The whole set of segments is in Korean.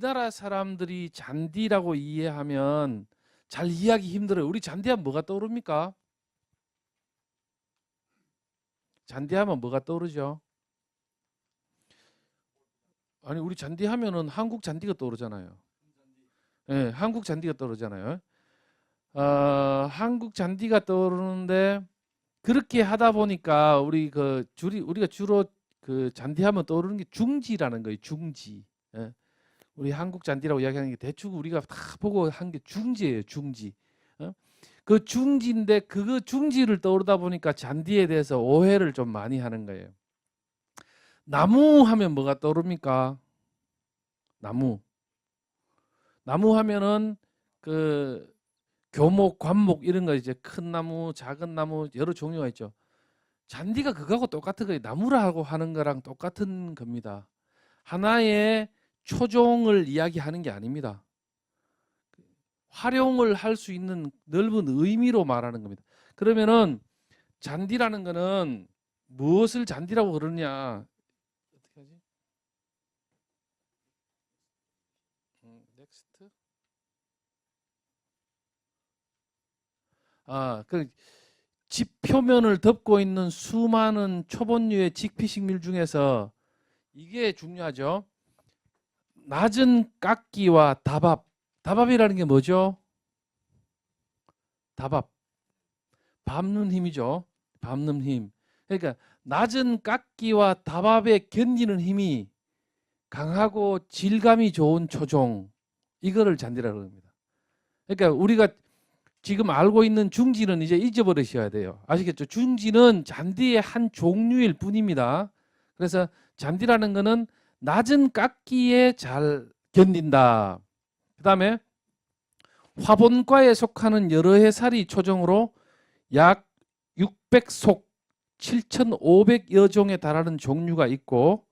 우리나라 사람들이 잔디라고 이해하면 잘 이해하기 힘들어요. 우리 잔디하면 뭐가 떠오릅니까? 잔디하면 뭐가 떠오르죠? 아니 우리 잔디하면은 한국 잔디가 떠오르잖아요. 예, 한국 잔디가 떠오르잖아요. 한국 잔디가 떠오르는데 그렇게 하다 보니까 우리가 주로 그 잔디하면 떠오르는 게 중지라는 거예요. 중지. 예. 우리 한국 잔디라고 이야기하는 게 대충 우리가 다 보고 한 게 중지예요. 중지. 어? 그 중지인데 그 중지를 떠오르다 보니까 잔디에 대해서 오해를 좀 많이 하는 거예요. 나무 하면 뭐가 떠오릅니까? 나무. 나무 하면은 그 교목, 관목 이런 거 이제 큰 나무, 작은 나무 여러 종류가 있죠. 잔디가 그거하고 똑같은 거예요. 나무라고 하는 거랑 똑같은 겁니다. 하나의 초종을 이야기하는 게 아닙니다. 활용을 할 수 있는 넓은 의미로 말하는 겁니다. 그러면은 잔디라는 거는 무엇을 잔디라고 그러냐? 어떻게 하지? 넥스트. 그 집 표면을 덮고 있는 수많은 초본류의 직피식물 중에서 이게 중요하죠. 낮은 깎기와 다밥. 다밥이라는 게 뭐죠? 다밥. 밟는 힘이죠. 밟는 힘. 그러니까 낮은 깎기와 다밥에 견디는 힘이 강하고 질감이 좋은 초종. 이거를 잔디라고 합니다. 그러니까 우리가 지금 알고 있는 중지는 이제 잊어버리셔야 돼요. 아시겠죠? 중지는 잔디의 한 종류일 뿐입니다. 그래서 잔디라는 거는 낮은 깎기에 잘 견딘다. 그 다음에 화본과에 속하는 여러 해 살이 초종으로 약 600속 7,500여 종에 달하는 종류가 있고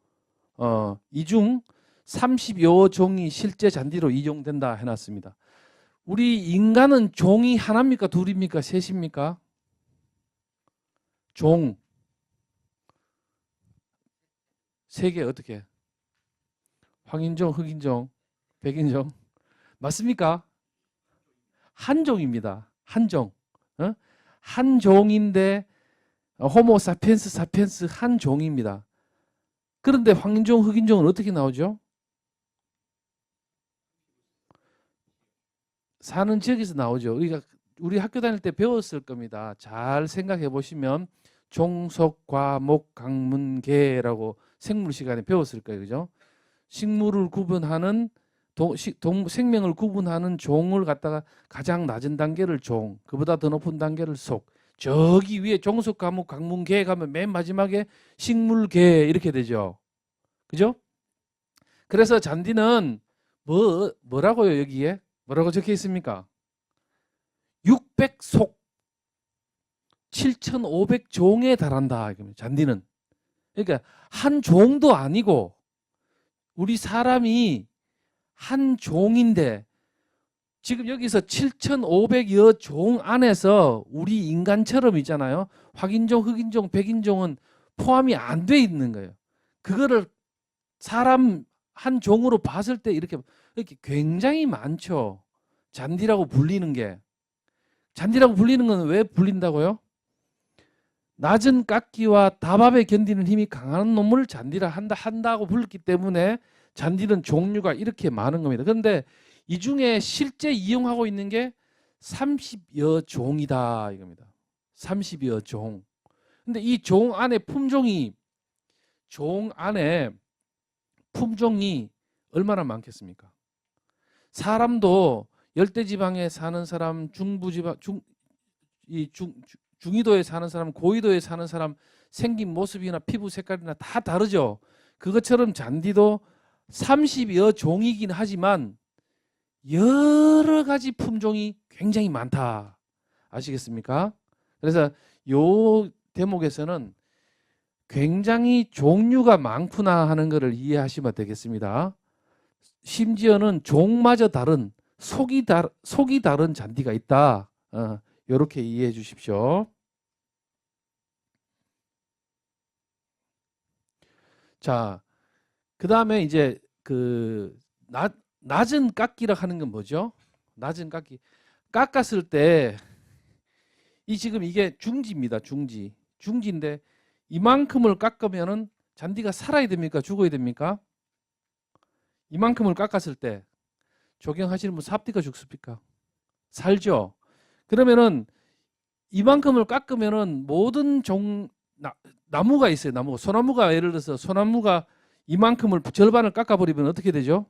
이 중 30여 종이 실제 잔디로 이용된다 해놨습니다. 우리 인간은 종이 하나입니까? 둘입니까? 셋입니까? 종. 세 개 어떻게? 황인종, 흑인종, 백인종. 맞습니까? 한 종입니다. 한 종. 어? 한 종인데 호모 사피엔스 사피엔스 한 종입니다. 그런데 황인종, 흑인종은 어떻게 나오죠? 사는 지역에서 나오죠. 우리 학교 다닐 때 배웠을 겁니다. 잘 생각해 보시면 종속, 과목, 강문계라고 생물 시간에 배웠을 거예요. 그죠? 식물을 구분하는 생명을 구분하는 종을 갖다가 가장 낮은 단계를 종, 그보다 더 높은 단계를 속. 저기 위에 종속, 과목, 강문계 가면 맨 마지막에 식물계 이렇게 되죠. 그죠? 그래서 잔디는 뭐라고요, 여기에? 뭐라고 적혀 있습니까? 600속 7,500종에 달한다. 잔디는. 그러니까 한 종도 아니고 우리 사람이 한 종인데 지금 여기서 7,500여 종 안에서 우리 인간처럼 있잖아요. 확인종, 흑인종, 백인종은 포함이 안 돼 있는 거예요. 그거를 사람 한 종으로 봤을 때 이렇게 굉장히 많죠. 잔디라고 불리는 게. 잔디라고 불리는 건 왜 불린다고요? 낮은 깎기와 다밥에 견디는 힘이 강한 놈을 잔디라 한다고 불렀기 때문에 잔디는 종류가 이렇게 많은 겁니다. 그런데 이 중에 실제 이용하고 있는 게 30여 종이다 이겁니다. 30여 종. 근데 이 종 안에 품종이 얼마나 많겠습니까? 사람도 열대지방에 사는 사람, 중위도에 사는 사람, 고위도에 사는 사람 생긴 모습이나 피부 색깔이나 다 다르죠. 그것처럼 잔디도 30여 종이긴 하지만 여러 가지 품종이 굉장히 많다. 아시겠습니까? 그래서 요 대목에서는 굉장히 종류가 많구나 하는 것을 이해하시면 되겠습니다. 심지어는 종마저 다른 속이 다른 잔디가 있다. 이렇게 이해해 주십시오. 자, 그 다음에 이제 그 낮은 깎기라 하는 건 뭐죠? 낮은 깎기. 깎았을 때 이 지금 이게 중지입니다. 중지인데 이만큼을 깎으면은 잔디가 살아야 됩니까? 죽어야 됩니까? 이만큼을 깎았을 때 조경하시는 분 삽디가 죽습니까? 살죠. 그러면은 이만큼을 깎으면은 모든 나무가 있어요. 나무. 소나무가 예를 들어서 소나무가 이만큼을 절반을 깎아버리면 어떻게 되죠?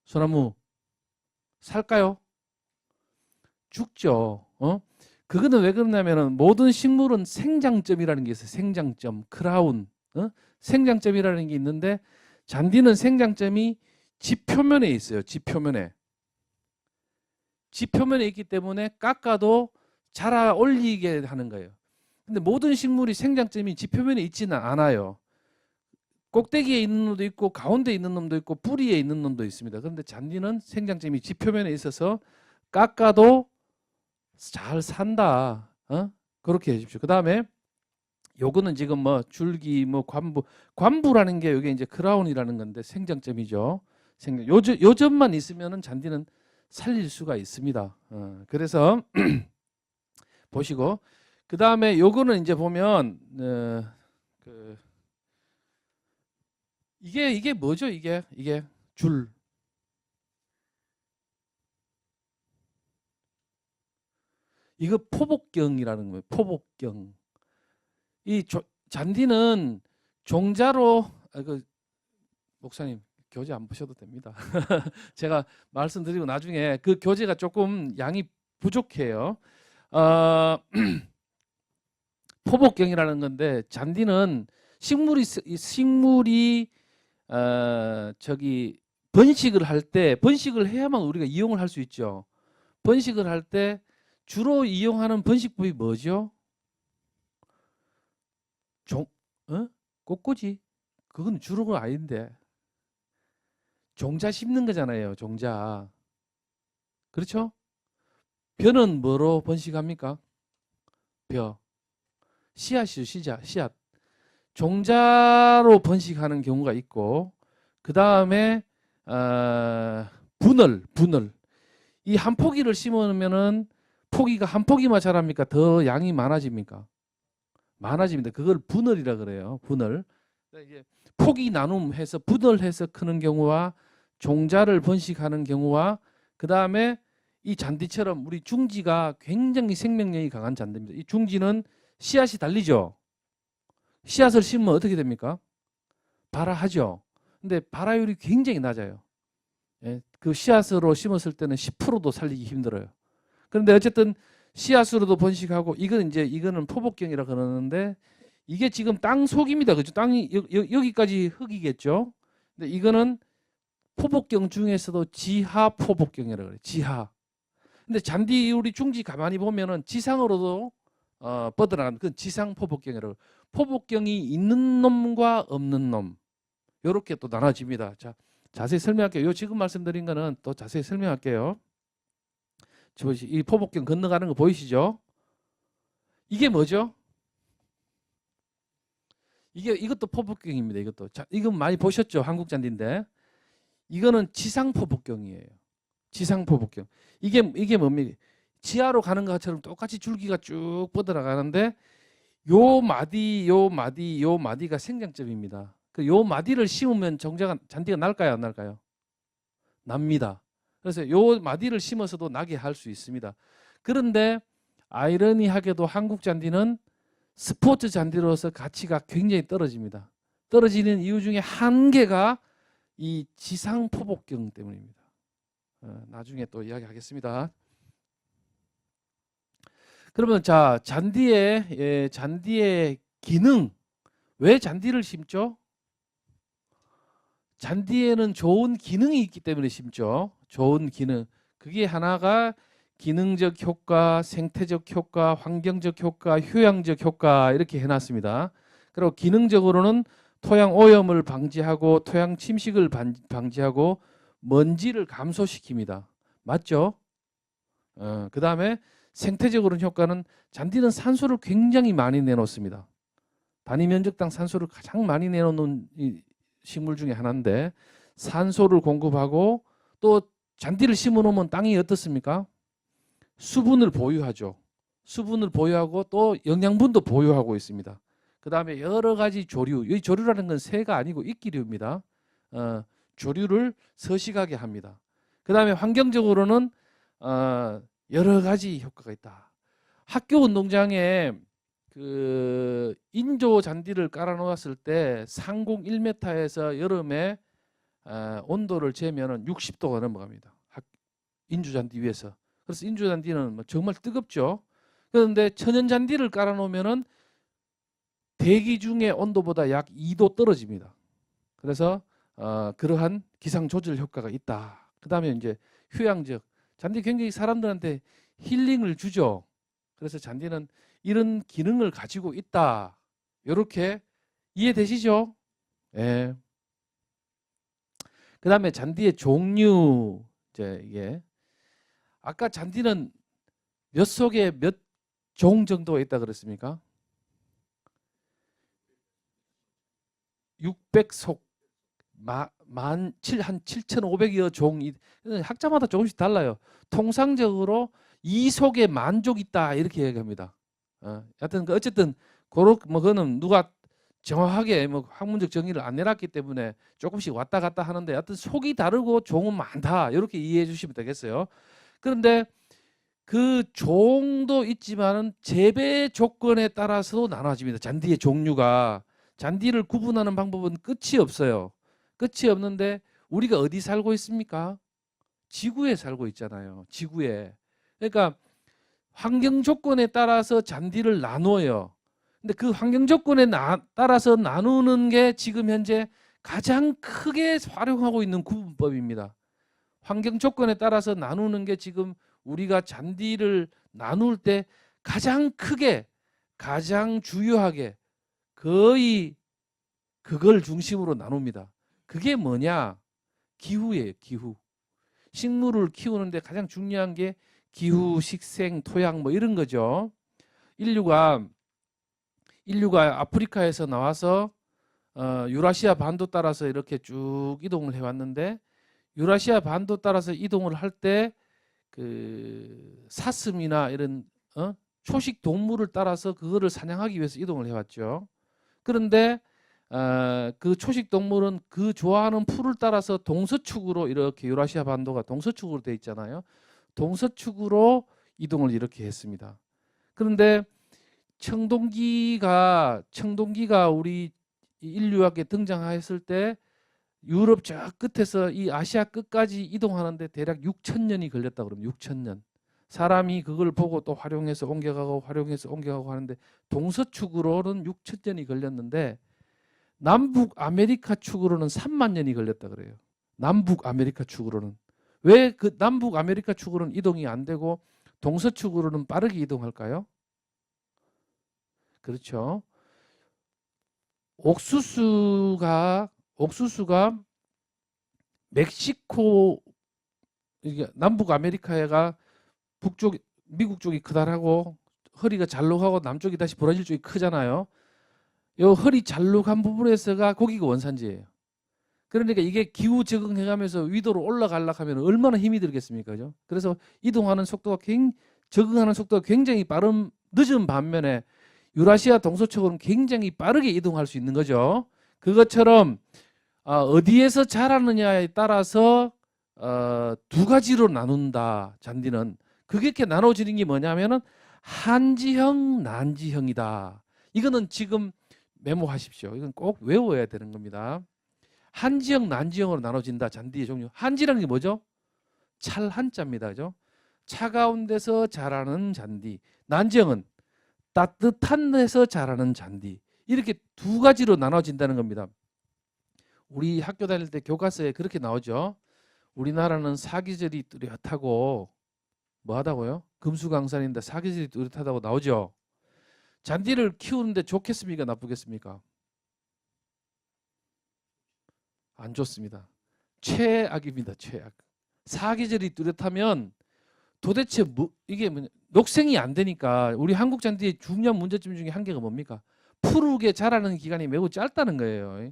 소나무 살까요? 죽죠. 그거는 왜 그러냐면은 모든 식물은 생장점이라는 게 있어요. 생장점, 크라운, 생장점이라는 게 있는데 잔디는 생장점이 집 표면에 있어요. 집 표면에. 집 표면에 있기 때문에 깎아도 자라 올리게 하는 거예요. 근데 모든 식물이 생장점이 집 표면에 있지는 않아요. 꼭대기에 있는 놈도 있고 가운데 있는 놈도 있고 뿌리에 있는 놈도 있습니다. 그런데 잔디는 생장점이 집 표면에 있어서 깎아도 잘 산다. 그렇게 해주십시오. 그 다음에 요거는 지금 뭐 줄기, 뭐 관부라는 게 이게 이제 크라운이라는 건데 생장점이죠. 요 점만 있으면은 잔디는 살릴 수가 있습니다. 그래서 보시고 그 다음에 요거는 이제 보면 이게 뭐죠? 이게 줄. 이거 포복경이라는 거예요. 포복경. 잔디는 종자로 목사님 교재 안 보셔도 됩니다. 제가 말씀드리고 나중에 그 교재가 조금 양이 부족해요. 포복경이라는 건데 잔디는 식물이 번식을 할 때 번식을 해야만 우리가 이용을 할 수 있죠. 번식을 할 때 주로 이용하는 번식법이 뭐죠? 꽃꽂이? 그건 주로가 아닌데 종자 심는 거잖아요. 종자. 그렇죠? 벼는 뭐로 번식합니까? 벼. 씨앗이죠. 씨앗. 종자로 번식하는 경우가 있고 그 다음에 분을 이 한 포기를 심으면은 포기가 한 포기만 자랍니까? 더 양이 많아집니까? 많아집니다. 그걸 분을이라 그래요. 분을. 이제 포기 나눔해서 분을해서 크는 경우와 종자를 번식하는 경우와 그 다음에 이 잔디처럼 우리 중지가 굉장히 생명력이 강한 잔디입니다. 이 중지는 씨앗이 달리죠. 씨앗을 심으면 어떻게 됩니까? 발화하죠. 근데 발화율이 굉장히 낮아요. 예, 그 씨앗으로 심었을 때는 10%도 살리기 힘들어요. 그런데 어쨌든 씨앗으로도 번식하고 이거는 포복경이라 그러는데 이게 지금 땅 속입니다. 그죠? 땅이 여기까지 흙이겠죠. 근데 이거는 포복경 중에서도 지하 포복경이라고 그래요. 지하. 근데 잔디 우리 중지 가만히 보면은 지상으로도 뻗어나가는 그 지상 포복경이라고. 포복경이 있는 놈과 없는 놈. 요렇게 또 나눠집니다. 자, 자세히 설명할게요. 요 지금 말씀드린 거는 또 자세히 설명할게요. 이 포복경 건너가는 거 보이시죠? 이게 뭐죠? 이것도 포복경입니다. 이것도. 자, 이건 많이 보셨죠? 한국 잔디인데. 이거는 지상 포복경이에요. 지상 포복경. 이게 뭡니까? 지하로 가는 것처럼 똑같이 줄기가 쭉 뻗어나가는데 요 마디가 생장점입니다. 요 마디를 심으면 잔디가 날까요, 안 날까요? 납니다. 그래서 요 마디를 심어서도 나게 할 수 있습니다. 그런데 아이러니하게도 한국 잔디는 스포츠 잔디로서 가치가 굉장히 떨어집니다. 떨어지는 이유 중에 한 개가 이 지상 포복경 때문입니다. 나중에 또 이야기하겠습니다. 그러면 자, 잔디의 기능. 왜 잔디를 심죠? 잔디에는 좋은 기능이 있기 때문에 심죠. 좋은 기능. 그게 하나가 기능적 효과, 생태적 효과, 환경적 효과, 휴양적 효과 이렇게 해놨습니다. 그리고 기능적으로는 토양 오염을 방지하고 토양 침식을 방지하고 먼지를 감소시킵니다. 맞죠? 그 다음에 생태적으로는 효과는 잔디는 산소를 굉장히 많이 내놓습니다. 단위 면적당 산소를 가장 많이 내놓는 식물 중에 하나인데 산소를 공급하고 또 잔디를 심어 놓으면 땅이 어떻습니까? 수분을 보유하죠. 수분을 보유하고 또 영양분도 보유하고 있습니다. 그 다음에 여러 가지 조류, 이 조류라는 건 새가 아니고 이끼류입니다. 조류를 서식하게 합니다. 그 다음에 환경적으로는 여러 가지 효과가 있다. 학교 운동장에 그 인조 잔디를 깔아 놓았을 때 상공 1m에서 여름에 온도를 재면은 60도가 넘어갑니다. 인조 잔디 위에서. 그래서 인조 잔디는 정말 뜨겁죠. 그런데 천연 잔디를 깔아 놓으면은 대기 중의 온도보다 약 2도 떨어집니다. 그래서 그러한 기상 조절 효과가 있다. 그다음에 이제 휴양적 잔디 굉장히 사람들한테 힐링을 주죠. 그래서 잔디는 이런 기능을 가지고 있다. 이렇게 이해되시죠? 예. 그다음에 잔디의 종류 이제 이게 아까 잔디는 몇 속에 몇 종 정도가 있다 그랬습니까? 600속 한 7,500여 종이 학자마다 조금씩 달라요. 통상적으로 2속에 만족 있다 이렇게 얘기합니다. 하여튼 어쨌든 그거는 누가 정확하게 학문적 정의를 안 내놨기 때문에 조금씩 왔다 갔다 하는데 하여튼 속이 다르고 종은 많다 이렇게 이해해 주시면 되겠어요. 그런데 그 종도 있지만은 재배 조건에 따라서 나눠집니다. 잔디의 종류가 잔디를 구분하는 방법은 끝이 없어요. 끝이 없는데 우리가 어디 살고 있습니까? 지구에 살고 있잖아요. 지구에. 그러니까 환경 조건에 따라서 잔디를 나눠요. 근데 그 환경 조건에 따라서 나누는 게 지금 현재 가장 크게 활용하고 있는 구분법입니다. 환경 조건에 따라서 나누는 게 지금 우리가 잔디를 나눌 때 가장 크게 가장 주요하게 거의 그걸 중심으로 나눕니다. 그게 뭐냐? 기후예요. 기후. 식물을 키우는데 가장 중요한 게 기후, 식생, 토양 뭐 이런 거죠. 인류가 아프리카에서 나와서 유라시아 반도 따라서 이렇게 쭉 이동을 해왔는데 유라시아 반도 따라서 이동을 할 때 그 사슴이나 이런 초식 동물을 따라서 그거를 사냥하기 위해서 이동을 해왔죠. 그런데 그 초식 동물은 그 좋아하는 풀을 따라서 동서축으로 이렇게 유라시아 반도가 동서축으로 돼 있잖아요. 동서축으로 이동을 이렇게 했습니다. 그런데 청동기가 우리 인류학에 등장했을 때 유럽 저 끝에서 이 아시아 끝까지 이동하는데 대략 6,000년이 걸렸다 그러면 6,000년. 사람이 그걸 보고 또 활용해서 옮겨가고 하는데 동서축으로는 6,000년이 걸렸는데 남북 아메리카 축으로는 3만 년이 걸렸다 그래요. 남북 아메리카 축으로는. 왜 그 남북 아메리카 축으로는 이동이 안 되고 동서축으로는 빠르게 이동할까요? 그렇죠. 옥수수가 멕시코 남북 아메리카가 북쪽 미국 쪽이 크다라고 허리가 잘록하고 남쪽이 다시 브라질 쪽이 크잖아요. 요 허리 잘록한 부분에서가 거기가 원산지예요. 그러니까 이게 기후 적응해가면서 위도로 올라가려고 하면 얼마나 힘이 들겠습니까? 그죠? 그래서 이동하는 속도가 적응하는 속도가 굉장히 늦은 반면에 유라시아 동서쪽은 굉장히 빠르게 이동할 수 있는 거죠. 그것처럼 어디에서 자라느냐에 따라서 두 가지로 나눈다. 잔디는 그게 이렇게 나눠지는 게 뭐냐면은 한지형, 난지형이다. 이거는 지금 메모하십시오. 이건 꼭 외워야 되는 겁니다. 한지형, 난지형으로 나눠진다. 잔디의 종류. 한지라는 게 뭐죠? 찰 한자입니다. 그죠? 차가운 데서 자라는 잔디. 난지형은 따뜻한 데서 자라는 잔디. 이렇게 두 가지로 나눠진다는 겁니다. 우리 학교 다닐 때 교과서에 그렇게 나오죠. 우리나라는 사계절이 뚜렷하고 뭐하다고요? 금수강산인데 사계절이 뚜렷하다고 나오죠. 잔디를 키우는데 좋겠습니까? 나쁘겠습니까? 안 좋습니다. 최악입니다. 최악. 사계절이 뚜렷하면 도대체 이게 녹생이 안 되니까 우리 한국 잔디의 중요한 문제점 중에 한 개가 뭡니까? 푸르게 자라는 기간이 매우 짧다는 거예요.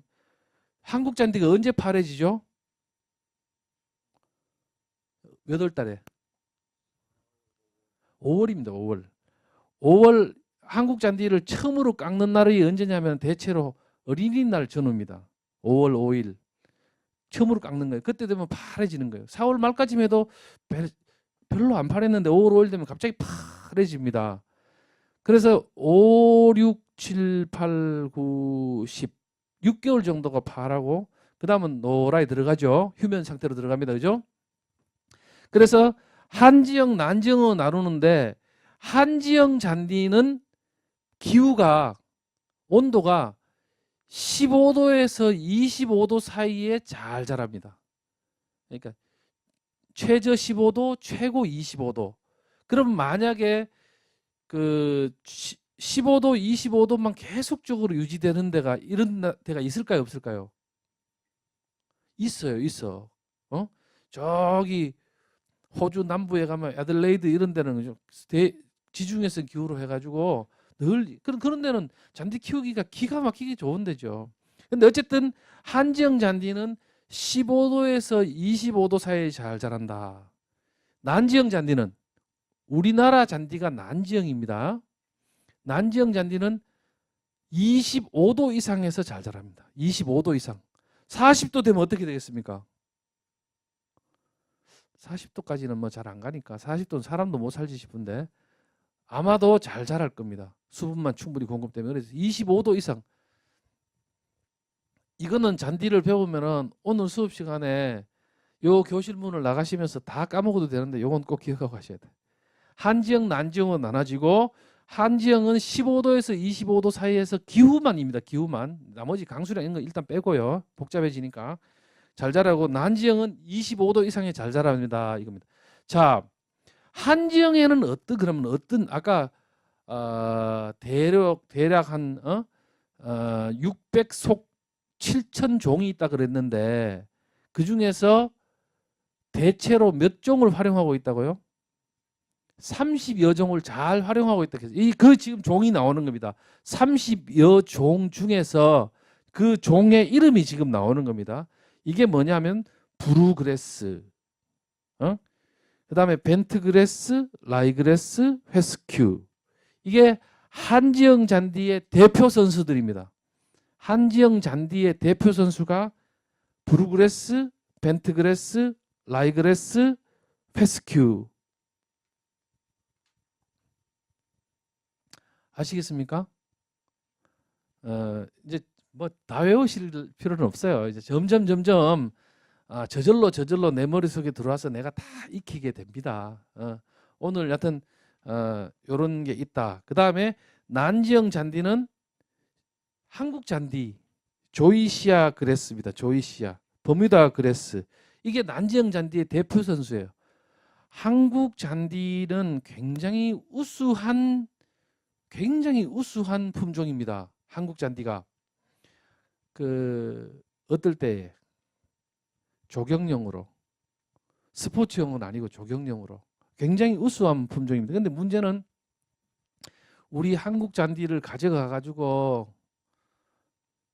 한국 잔디가 언제 파래지죠? 몇 월 달에? 5월입니다. 5월. 5월 한국 잔디를 처음으로 깎는 날이 언제냐면 대체로 어린이날 전후입니다. 5월 5일. 처음으로 깎는 거예요. 그때 되면 파래지는 거예요. 4월 말까지만 해도 별로 안 파랬는데 5월 5일 되면 갑자기 파래집니다. 그래서 5, 6, 7, 8, 9, 10 6개월 정도가 파라고 그 다음은 노랗게 들어가죠. 휴면 상태로 들어갑니다. 그죠? 그래서 한지형, 난지형으로 나누는데 한지형 잔디는 기후가 온도가 15도에서 25도 사이에 잘 자랍니다. 그러니까 최저 15도, 최고 25도. 그럼 만약에 그 15도, 25도만 계속적으로 유지되는 데가 이런 데가 있을까요, 없을까요? 있어요, 있어. 저기 호주 남부에 가면 애들레이드 이런 데는 좀 지중해성 기후로 해가지고 늘 그런 데는 잔디 키우기가 기가 막히게 좋은 데죠. 근데 어쨌든 한지형 잔디는 15도에서 25도 사이에 잘 자란다. 난지형 잔디는 우리나라 잔디가 난지형입니다. 난지형 잔디는 25도 이상에서 잘 자랍니다. 25도 이상. 40도 되면 어떻게 되겠습니까? 40도까지는 뭐 잘 안 가니까 40도는 사람도 못 살지 싶은데 아마도 잘 자랄 겁니다. 수분만 충분히 공급되면. 그래서 25도 이상. 이거는 잔디를 배우면은 오늘 수업 시간에 요 교실 문을 나가시면서 다 까먹어도 되는데 요건 꼭 기억하고 가셔야 돼요. 한지형, 난지형은 나눠지고 한지형은 15도에서 25도 사이에서 기후만입니다. 기후만. 나머지 강수량 이런 거 일단 빼고요. 복잡해지니까. 잘 자라고 난지형은 25도 이상에 잘 자랍니다. 이겁니다. 자, 한지형에는 그러면 어떤 아까 대략 한 600속 7천 종이 있다 그랬는데 그 중에서 대체로 몇 종을 활용하고 있다고요? 30여 종을 잘 활용하고 있다. 그 지금 종이 나오는 겁니다. 30여 종 중에서 그 종의 이름이 지금 나오는 겁니다. 이게 뭐냐면 브루그레스, 그다음에 벤트그레스, 라이그레스, 회스큐. 이게 한지형 잔디의 대표 선수들입니다. 한지형 잔디의 대표 선수가 브루그레스, 벤트그레스, 라이그레스, 회스큐. 아시겠습니까? 이제 뭐 다 외우실 필요는 없어요. 이제 점점 저절로 내 머릿속에 들어와서 내가 다 익히게 됩니다. 오늘 여튼 요런 게 있다. 그다음에 난지형 잔디는 한국 잔디 조이시아 그레스입니다. 조이시아, 버뮤다 그레스. 이게 난지형 잔디의 대표 선수예요. 한국 잔디는 굉장히 우수한 품종입니다. 한국 잔디가 어떨 때 조경용으로, 스포츠용은 아니고 조경용으로 굉장히 우수한 품종입니다. 근데 문제는 우리 한국 잔디를 가져가 가지고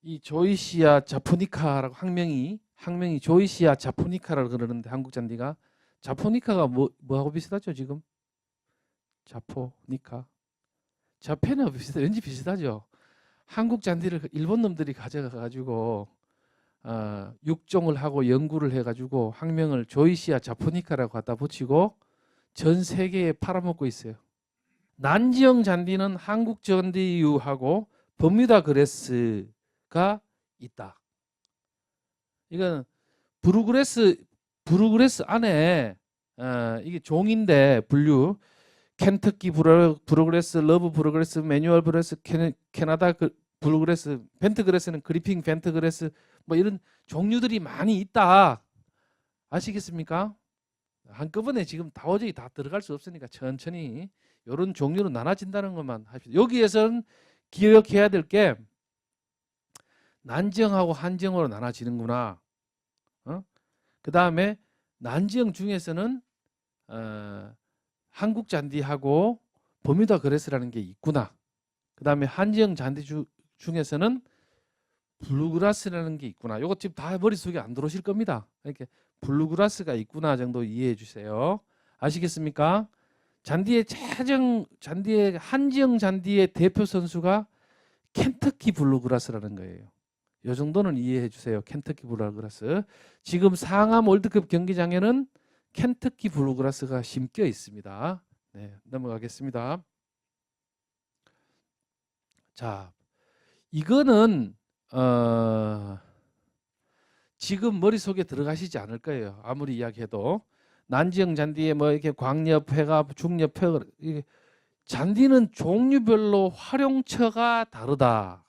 이 조이시아 자포니카라고 학명이 조이시아 자포니카라고 그러는데 한국 잔디가 자포니카가 뭐하고 비슷하죠 지금? 자포니카 자페나 왠지 비슷하죠. 한국 잔디를 일본 놈들이 가져가 가지고 육종을 하고 연구를 해가지고 학명을 조이시아 자포니카라고 갖다 붙이고 전 세계에 팔아먹고 있어요. 난지형 잔디는 한국 잔디유하고 버뮤다 그레스가 있다. 이건 브루그레스 안에 이게 종인데 분류 켄터키 브루그레스, 러브 브루그레스, 매뉴얼 브루그레스, 캐나다 브루그레스, 벤트그레스는 그리핑 벤트그레스 뭐 이런 종류들이 많이 있다. 아시겠습니까? 한꺼번에 지금 도저히 다 들어갈 수 없으니까 천천히 이런 종류로 나눠진다는 것만 합시다. 여기에서는 기억해야 될 게 난지형하고 한지형으로 나눠지는구나. 그 다음에 난지형 중에서는 한국 잔디하고 버뮤다 그레스라는 게 있구나. 그 다음에 한지형 잔디 중에서는 블루그라스라는 게 있구나. 이거 지금 다 머릿속에 안 들어오실 겁니다. 이렇게 블루그라스가 있구나 정도 이해해 주세요. 아시겠습니까? 잔디의 한지형 잔디의 대표 선수가 켄터키 블루그라스라는 거예요. 이 정도는 이해해 주세요. 켄터키 블루그라스. 지금 상암 월드컵 경기장에는 켄터키 블루그라스가 심겨 있습니다. 네, 넘어가겠습니다. 자, 이거는 지금 머릿속에 들어가시지 않을 거예요. 아무리 이야기해도. 난지형 잔디에 뭐 이렇게 광엽, 회갑, 중엽, 회갑, 잔디는 종류별로 활용처가 다르다.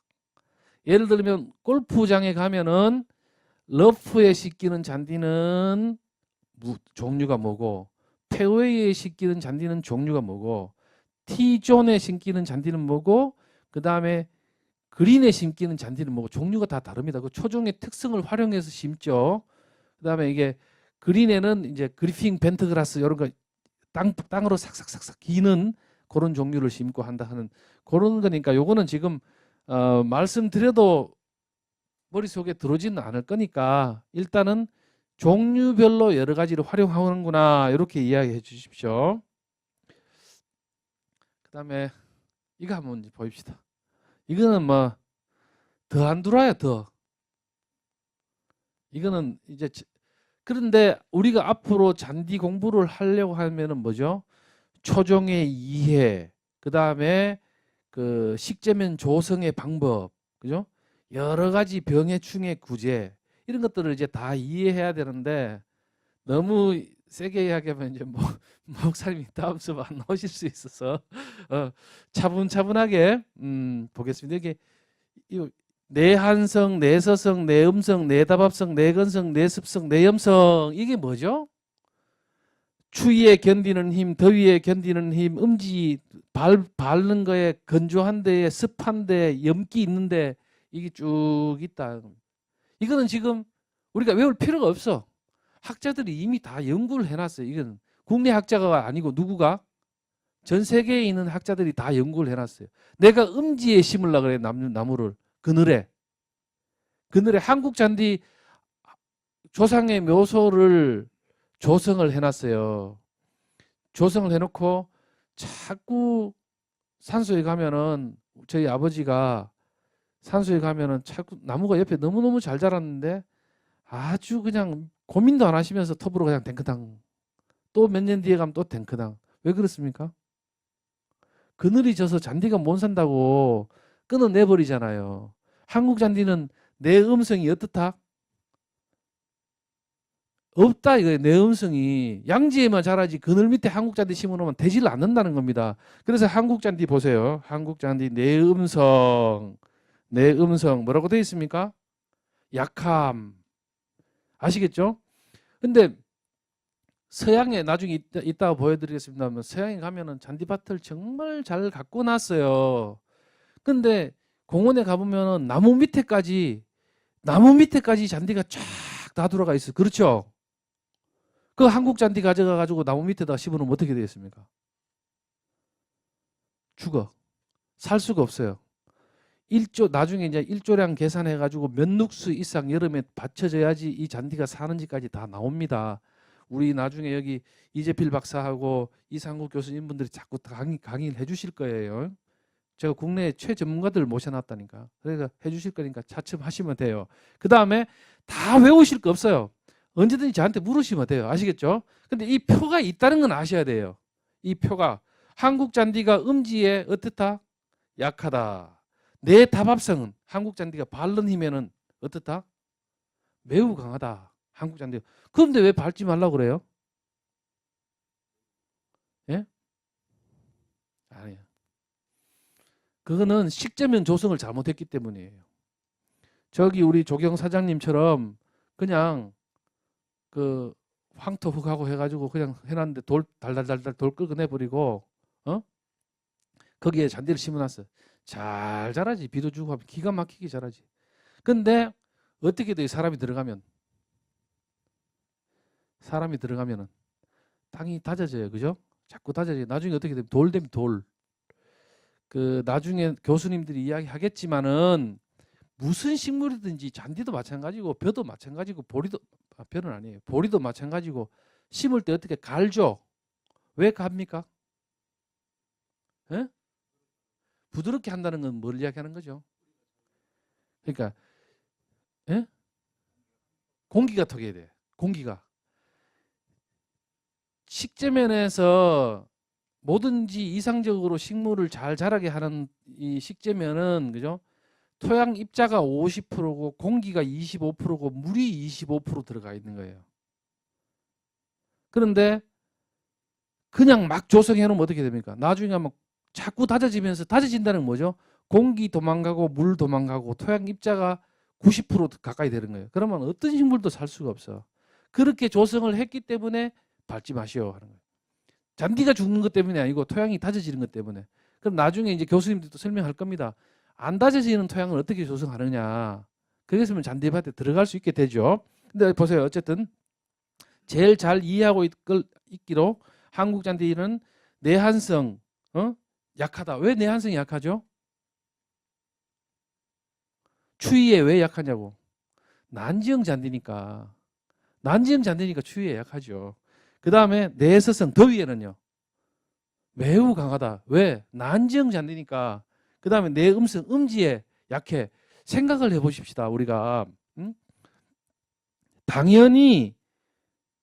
예를 들면 골프장에 가면은 러프에 씻기는 잔디는 종류가 뭐고, 페어웨이에 씻기는 잔디는 종류가 뭐고, T존에 심기는 잔디는 뭐고, 그 다음에 그린에 심기는 잔디는 뭐고, 종류가 다 다릅니다. 그 초종의 특성을 활용해서 심죠. 그 다음에 이게 그린에는 이제 그리핑 벤트그라스 이런 거 땅으로 삭삭삭삭 기는 그런 종류를 심고 한다 하는 그런 거니까 요거는 지금 말씀드려도 머릿속에 들어오지는 않을 거니까 일단은 종류별로 여러 가지를 활용하는구나 이렇게 이야기해 주십시오. 그 다음에 이거 한번 보입시다. 이거는 뭐 더 안 들어와요. 더. 이거는 이제 그런데 우리가 앞으로 잔디 공부를 하려고 하면은 뭐죠? 초종의 이해, 그 다음에 그 식재면 조성의 방법, 그죠? 여러 가지 병해충의 구제 이런 것들을 이제 다 이해해야 되는데 너무 세게 이야기하면 이제 목사님이 다음 수업 안 나오실 수 있어서 차분차분하게 보겠습니다. 이게 내한성, 내서성, 내음성, 내다밥성, 내건성, 내습성, 내염성 이게 뭐죠? 추위에 견디는 힘, 더위에 견디는 힘, 음지 밟는 거에 건조한 데에 습한 데, 염기 있는데 이게 쭉 있다. 이거는 지금 우리가 외울 필요가 없어. 학자들이 이미 다 연구를 해놨어요. 이건 국내 학자가 아니고 누구가? 전 세계에 있는 학자들이 다 연구를 해놨어요. 내가 음지에 심으려고 그래 나무를 그늘에 한국 잔디 조상의 묘소를 조성을 해놨어요. 조성을 해놓고 자꾸 산소에 가면은 저희 아버지가 산소에 가면은 자꾸 나무가 옆에 너무너무 잘 자랐는데 아주 그냥 고민도 안 하시면서 톱으로 그냥 댕크당 또 몇 년 뒤에 가면 또 댕크당 왜 그렇습니까? 그늘이 져서 잔디가 못 산다고 끊어내버리잖아요. 한국 잔디는 내 음성이 어떻다? 없다 이거예요. 내 음성이 양지에만 자라지 그늘 밑에 한국 잔디 심어놓으면 되질 않는다는 겁니다. 그래서 한국 잔디 보세요. 한국 잔디 내 음성 뭐라고 되어 있습니까? 약함 아시겠죠? 근데 서양에 나중에 이따가 보여드리겠습니다만 서양에 가면은 잔디밭을 정말 잘 갖고 놨어요. 근데 공원에 가보면은 나무 밑에까지 잔디가 쫙 다 들어가 있어요. 그렇죠? 그 한국 잔디 가져가 가지고 나무 밑에다 심으면 어떻게 되겠습니까? 죽어. 살 수가 없어요. 나중에 이제 일조량 계산해 가지고 몇 룩스 이상 여름에 받쳐져야지 이 잔디가 사는지까지 다 나옵니다. 우리 나중에 여기 이재필 박사하고 이상국 교수님분들이 자꾸 강의를 해주실 거예요. 제가 국내 최전문가들 모셔놨다니까. 그러니까 해주실 거니까 차츰 하시면 돼요. 그 다음에 다 외우실 거 없어요. 언제든지 저한테 물으시면 돼요. 아시겠죠? 근데 이 표가 있다는 건 아셔야 돼요. 이 표가 한국 잔디가 음지에 어떻다? 약하다. 내 다밥성은 한국 잔디가 밟는 힘에는 어떻다? 매우 강하다. 한국 잔디. 그런데 왜 밟지 말라고 그래요? 예? 아니에요. 그거는 식재면 조성을 잘못했기 때문이에요. 저기 우리 조경 사장님처럼 그냥 그 황토 흙하고 해가지고 그냥 해놨는데 돌 달달달달 돌 끄어내버리고 거기에 잔디를 심어놨어. 잘 자라지. 비도 주고 하면 기가 막히게 자라지. 근데 어떻게 돼요? 사람이 들어가면은 땅이 다져져요. 그죠? 자꾸 다져져요. 나중에 어떻게 되면 돌 되면 돌. 그 나중에 교수님들이 이야기하겠지만은 무슨 식물이든지 잔디도 마찬가지고 벼도 마찬가지고 보리도 벼는 아니에요. 보리도 마찬가지고 심을 때 어떻게 갈죠? 왜 갑니까? 예? 부드럽게 한다는 건 뭘 이야기하는 거죠? 그러니까 예? 공기가 터져야 돼. 공기가. 식재면에서 뭐든지 이상적으로 식물을 잘 자라게 하는 이 식재면은 그죠? 토양 입자가 50%고 공기가 25%고 물이 25% 들어가 있는 거예요. 그런데 그냥 막 조성해 놓으면 어떻게 됩니까? 나중에 하면 자꾸 다져지면서 다져진다는 건 뭐죠? 공기 도망가고 물 도망가고 토양 입자가 90% 가까이 되는 거예요. 그러면 어떤 식물도 살 수가 없어. 그렇게 조성을 했기 때문에 밟지 마시오 하는 거예요. 잔디가 죽는 것 때문이 아니고 토양이 다져지는 것 때문에. 그럼 나중에 이제 교수님들도 설명할 겁니다. 안 다져지는 토양을 어떻게 조성하느냐. 그랬으면 잔디밭에 들어갈 수 있게 되죠. 근데 보세요. 어쨌든 제일 잘 이해하고 있기로 한국 잔디는 내한성 약하다. 왜 내한성이 약하죠? 추위에 왜 약하냐고. 난지형 잔디니까. 난지형 잔디니까 추위에 약하죠. 그 다음에 내서성 더위에는요. 매우 강하다. 왜? 난지형 잔디니까. 그 다음에 내음성 음지에 약해. 생각을 해보십시다. 우리가 당연히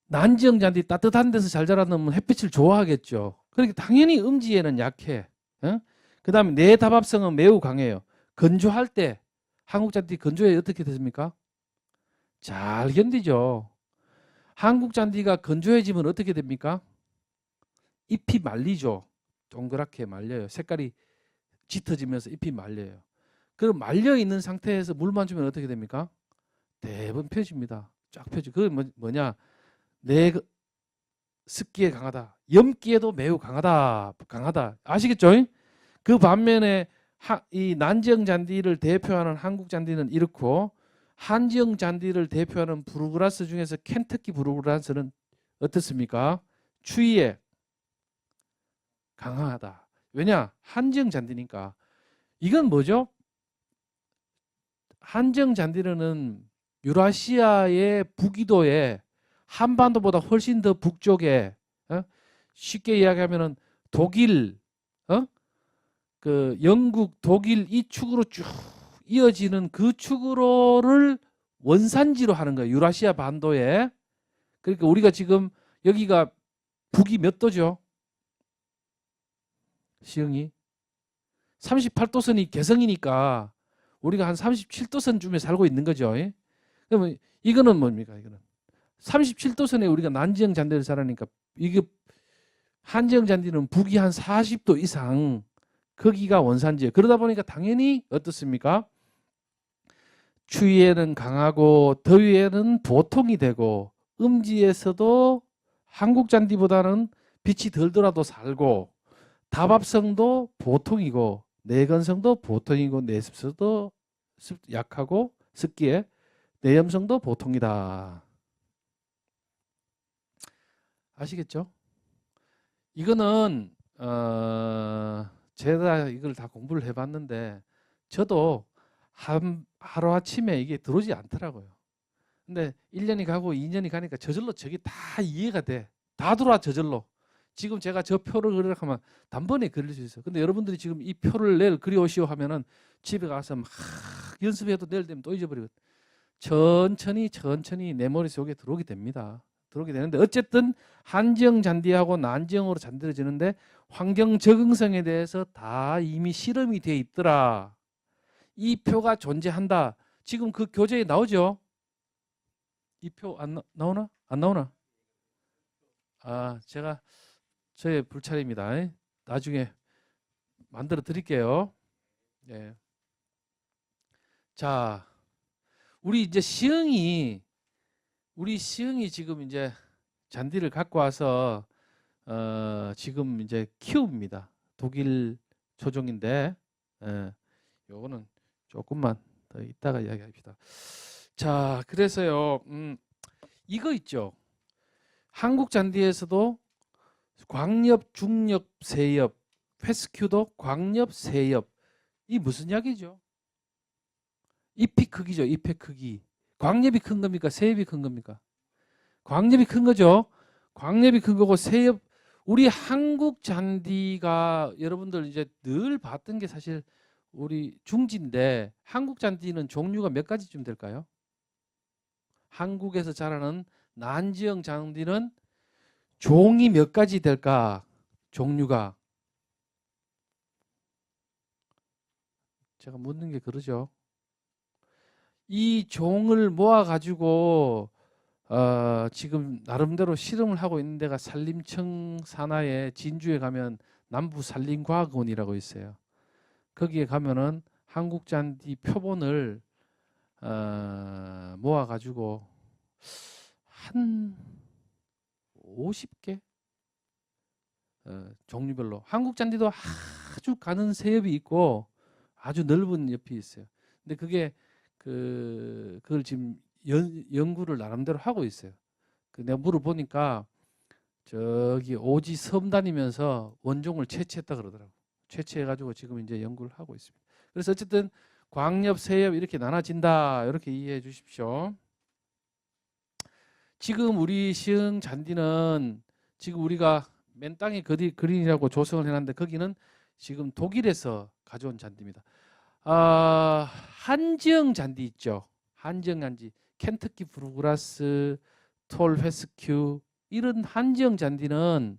난지형 잔디 따뜻한 데서 잘 자라면 햇빛을 좋아하겠죠. 그러니까 당연히 음지에는 약해. 그 다음에 내다밥성은 매우 강해요. 건조할 때 한국 잔디 건조에 어떻게 됐습니까? 잘 견디죠. 한국 잔디가 건조해지면 어떻게 됩니까? 잎이 말리죠. 동그랗게 말려요. 색깔이 짙어지면서 잎이 말려요. 그럼 말려 있는 상태에서 물만 주면 어떻게 됩니까? 대부분 펴집니다. 쫙 펴지. 그게 뭐냐? 내 습기에 강하다. 염기에도 매우 강하다. 아시겠죠? 그 반면에 이 난지형 잔디를 대표하는 한국 잔디는 이렇고 한지형 잔디를 대표하는 브루그라스 중에서 켄터키 브루그라스는 어떻습니까? 추위에 강하다. 왜냐? 한지형 잔디니까. 이건 뭐죠? 한지형 잔디는 유라시아의 북위도에 한반도보다 훨씬 더 북쪽에 쉽게 이야기하면은 독일, 그 영국, 독일 이 축으로 쭉 이어지는 그 축으로를 원산지로 하는 거예요. 유라시아 반도에. 그러니까 우리가 지금 여기가 북이 몇 도죠? 시흥이 38도선이 개성이니까 우리가 한 37도선쯤에 살고 있는 거죠. 그러면 이거는 뭡니까? 이거는 37도선에 우리가 난지형 잔디를 살아니까 이게 한지형 잔디는 북이 한 40도 이상 거기가 원산지예요. 그러다 보니까 당연히 어떻습니까? 추위에는 강하고 더위에는 보통이 되고 음지에서도 한국 잔디보다는 빛이 덜 돌아도 살고 다밥성도 보통이고 내건성도 보통이고 내습성도 약하고 습기에 내염성도 보통이다. 아시겠죠? 이거는 제가 이걸 다 공부를 해봤는데 저도 하루아침에 이게 들어오지 않더라고요. 근데 1년이 가고 2년이 가니까 저절로 저게 다 이해가 돼. 다 들어와 저절로. 지금 제가 저 표를 그리려고 하면 단번에 그릴 수 있어요. 근데 여러분들이 지금 이 표를 내일 그려오시오 하면은 집에 가서 막 연습해도 내일 되면 또 잊어버리거든. 천천히 내 머릿속에 들어오게 됩니다. 들어오게 되는데 어쨌든 한지형 잔디하고 난지형으로 잔디해지는데 환경 적응성에 대해서 다 이미 실험이 돼 있더라. 이 표가 존재한다. 지금 그 교재에 나오죠? 이 표 안 나오나? 안 나오나? 아, 제가 저의 불찰입니다. 나중에 만들어 드릴게요. 네. 자, 우리 시흥이 지금 이제 잔디를 갖고 와서 지금 이제 키웁니다. 독일 조종인데 요거는 조금만 더 이따가 이야기합시다. 자, 그래서요. 이거 있죠. 한국 잔디에서도 광엽, 중엽, 세엽, 페스큐도 광엽, 세엽. 이 무슨 약이죠? 잎이 크기죠. 잎의 크기. 광엽이 큰 겁니까? 세엽이 큰 겁니까? 광엽이 큰 거죠. 광엽이 큰 거고 세엽 우리 한국 잔디가 여러분들 이제 늘 봤던 게 사실 우리 중지인데 한국 잔디는 종류가 몇 가지쯤 될까요? 한국에서 자라는 난지형 잔디는 종이 몇 가지 될까? 종류가 제가 묻는 게 그러죠. 이 종을 모아 가지고 지금 나름대로 실험을 하고 있는 데가 산림청 산하에 진주에 가면 남부산림과학원이라고 있어요. 거기에 가면은 한국 잔디 표본을 모아 가지고 한 50개 종류별로 한국 잔디도 아주 가는 세엽이 있고 아주 넓은 옆이 있어요. 근데 그게 그걸 지금 연구를 나름대로 하고 있어요. 내가 물어보니까 저기 오지 섬 다니면서 원종을 채취했다 그러더라고. 채취해가지고 지금 이제 연구를 하고 있습니다. 그래서 어쨌든 광엽, 세엽 이렇게 나눠진다 이렇게 이해해 주십시오. 지금 우리 시흥 잔디는 지금 우리가 맨 땅에 그린이라고 조성을 해놨는데 거기는 지금 독일에서 가져온 잔디입니다. 한지형 잔디 있죠. 한지형 잔디, 켄터키 브루그라스, 톨 회스큐 이런 한지형 잔디는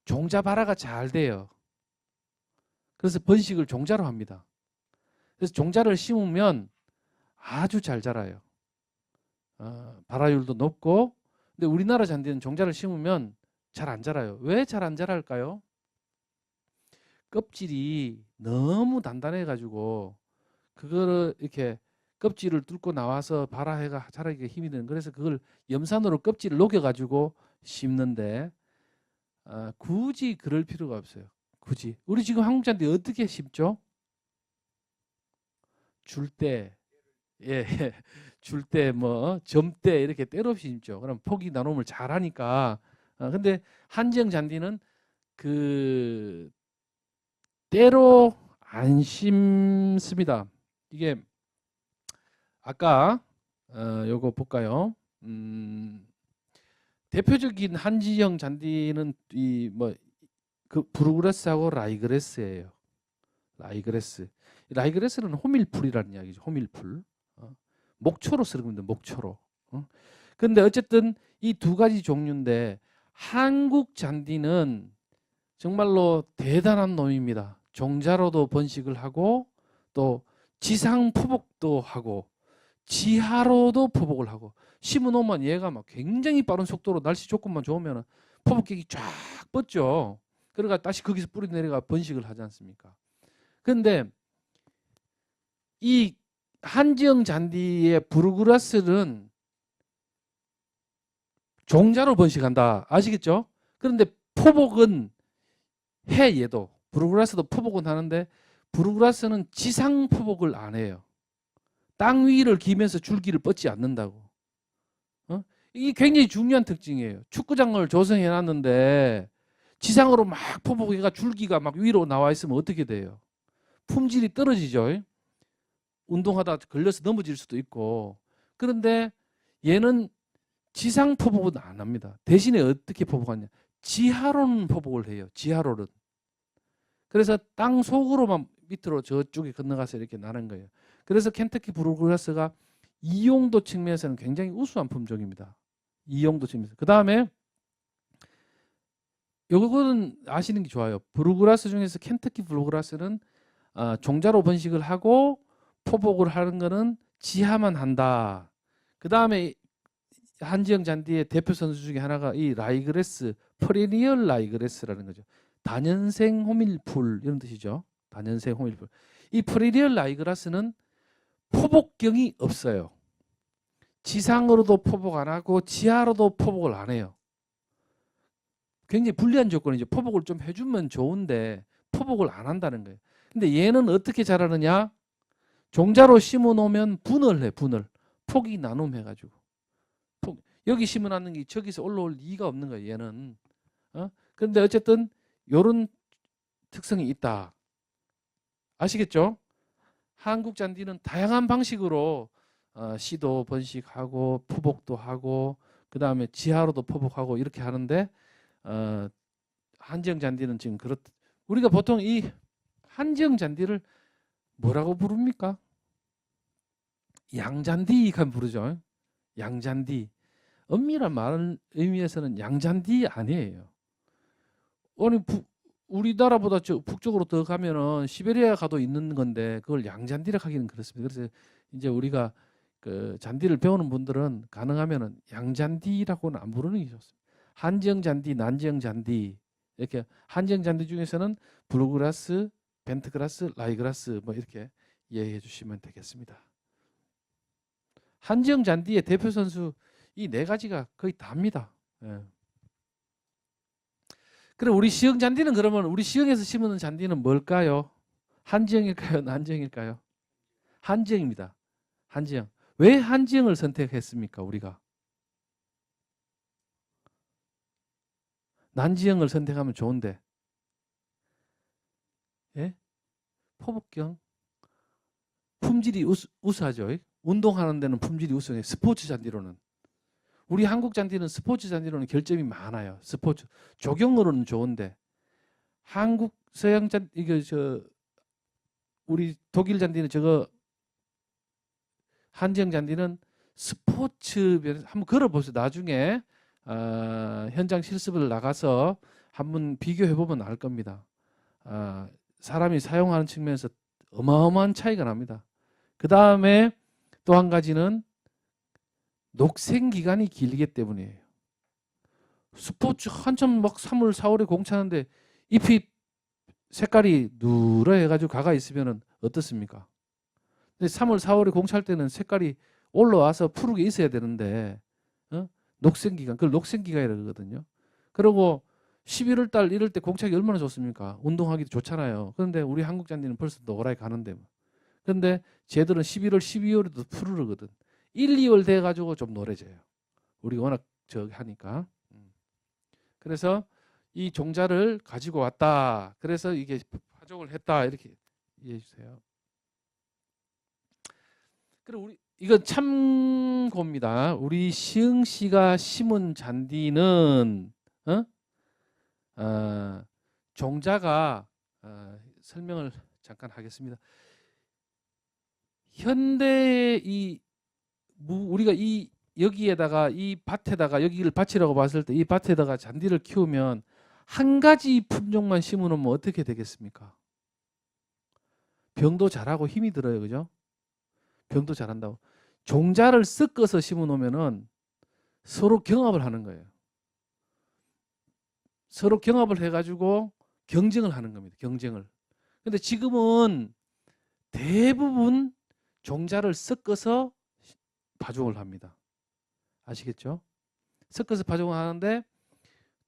종자 발화가 잘 돼요. 그래서 번식을 종자로 합니다. 그래서 종자를 심으면 아주 잘 자라요. 발화율도 높고, 근데 우리나라 잔디는 종자를 심으면 잘 안 자라요. 왜 잘 안 자랄까요? 껍질이 너무 단단해가지고 그거를 이렇게 껍질을 뚫고 나와서 발화해가 자라기가 힘이 드는. 그래서 그걸 염산으로 껍질을 녹여가지고 심는데 굳이 그럴 필요가 없어요. 굳이 우리 지금 한국 잔디 어떻게 심죠? 줄 때, 예, 줄 때 뭐 점때 이렇게 때로 없이 심죠. 그럼 폭이 나눔을 잘하니까. 근데 한지형 잔디는 그 때로 안 심습니다. 이게 아까 요거 볼까요? 대표적인 한지형 잔디는 이 뭐 그 브루그라스하고 라이그레스예요. 라이그레스. 라이그레스는 호밀풀이라는 이야기죠. 호밀풀. 목초로 쓰는 겁니다. 목초로. 근데 어쨌든 이 두 가지 종류인데 한국 잔디는 정말로 대단한 놈입니다. 종자로도 번식을 하고 또 지상 포복도 하고 지하로도 포복을 하고 심어놓으면 얘가 막 굉장히 빠른 속도로 날씨 조건만 좋으면 포복격이 쫙 뻗죠. 그러니까 다시 거기서 뿌리 내려가 번식을 하지 않습니까? 그런데 이 한지형 잔디의 브루그라스는 종자로 번식한다. 아시겠죠? 그런데 포복은 해 얘도. 브루그라스도 포복은 하는데 브루그라스는 지상 포복을 안 해요. 땅 위를 기면서 줄기를 뻗지 않는다고. 이게 굉장히 중요한 특징이에요. 축구장을 조성해 놨는데 지상으로 막 포복해가 줄기가 막 위로 나와 있으면 어떻게 돼요? 품질이 떨어지죠. 운동하다 걸려서 넘어질 수도 있고. 그런데 얘는 지상 포복은 안 합니다. 대신에 어떻게 포복하냐? 지하로는 포복을 해요. 지하로는. 그래서 땅 속으로만 밑으로 저쪽에 건너가서 이렇게 나는 거예요. 그래서 켄터키 브루그라스가 이용도 측면에서는 굉장히 우수한 품종입니다. 이용도 측면에서. 그 다음에 요거는 아시는 게 좋아요. 브루그라스 중에서 켄터키 브루그라스는 종자로 번식을 하고 포복을 하는 거는 지하만 한다. 그 다음에 한지형 잔디의 대표 선수 중에 하나가 이 라이그레스, 퍼리니얼 라이그레스라는 거죠. 다년생 호밀풀 이런 뜻이죠. 다년생 호밀풀. 이 퍼리니얼 라이그라스는 포복경이 없어요. 지상으로도 포복 안 하고 지하로도 포복을 안 해요. 굉장히 불리한 조건이죠. 포복을 좀 해주면 좋은데 포복을 안 한다는 거예요. 근데 얘는 어떻게 자라느냐? 종자로 심어 놓으면 분을 해, 분을. 폭이 나눔해가지고. 여기 심어놨는 게 저기서 올라올 리가 없는 거예요, 얘는. 그런데 어쨌든 이런 특성이 있다. 아시겠죠? 한국 잔디는 다양한 방식으로 씨도 번식하고 포복도 하고 그 다음에 지하로도 포복하고 이렇게 하는데 한지형 잔디는 지금 우리가 보통 이 한지형 잔디를 뭐라고 부릅니까? 양잔디 간 부르죠. 양잔디. 엄밀한 말 의미에서는 양잔디 아니에요. 아니 우리나라보다 북쪽으로 더 가면은 시베리아 가도 있는 건데 그걸 양잔디라 하기는 그렇습니다. 그래서 이제 우리가 그 잔디를 배우는 분들은 가능하면은 양잔디라고는 안 부르는 게 좋습니다. 한지형 잔디, 난지형 잔디 이렇게 한지형 잔디 중에서는 블루그라스, 벤트그라스, 라이그라스 뭐 이렇게 이해해 주시면 되겠습니다. 한지형 잔디의 대표 선수 이 네 가지가 거의 답니다. 예. 그럼 우리 시형 잔디는 그러면 우리 시형에서 심는 잔디는 뭘까요? 한지형일까요? 난지형일까요? 한지형입니다. 한지형. 왜 한지형을 선택했습니까? 우리가 난지형을 선택하면 좋은데, 예? 포복경 품질이 우수하죠. 운동하는 데는 품질이 우수해요. 스포츠 잔디로는. 우리 한국 잔디는 스포츠 잔디로는 결점이 많아요. 스포츠 조경으로는 좋은데 한국 서양 잔디 이게 우리 독일 잔디는 저거 한지형 잔디는 스포츠 한번 걸어보세요. 나중에 현장 실습을 나가서 한번 비교해 보면 알 겁니다. 사람이 사용하는 측면에서 어마어마한 차이가 납니다. 그 다음에 또 한 가지는 녹생 기간이 길기 때문이에요. 스포츠 한참 막 3월, 4월에 공 차는데 잎이 색깔이 누러해가지고 가가 있으면 어떻습니까? 근데 3월, 4월에 공 찰 때는 색깔이 올라와서 푸르게 있어야 되는데 녹생 기간, 그걸 녹생 기간이라고 그러거든요. 그리고 11월 달 이럴 때 공차기 얼마나 좋습니까? 운동하기도 좋잖아요. 그런데 우리 한국 잔디는 벌써 노랗게 가는데. 그런데 쟤들은 11월, 12월에도 푸르르거든. 1, 2월 돼 가지고 좀 노래져요. 우리가 워낙 저기 하니까. 그래서 이 종자를 가지고 왔다. 그래서 이게 파종을 했다. 이렇게 이해해 주세요. 그리고 이건 참고입니다. 우리 시흥 씨가 심은 잔디는 종자가 설명을 잠깐 하겠습니다. 현대 우리가 여기에다가 이 밭에다가 여기를 밭이라고 봤을 때 이 밭에다가 잔디를 키우면 한 가지 품종만 심으면 어떻게 되겠습니까? 병도 잘하고 힘이 들어요, 그죠? 병도 잘한다고. 종자를 섞어서 심어 놓으면은 서로 경합을 하는 거예요. 서로 경합을 해가지고 경쟁을 하는 겁니다. 경쟁을. 근데 지금은 대부분 종자를 섞어서 파종을 합니다. 아시겠죠? 섞어서 파종을 하는데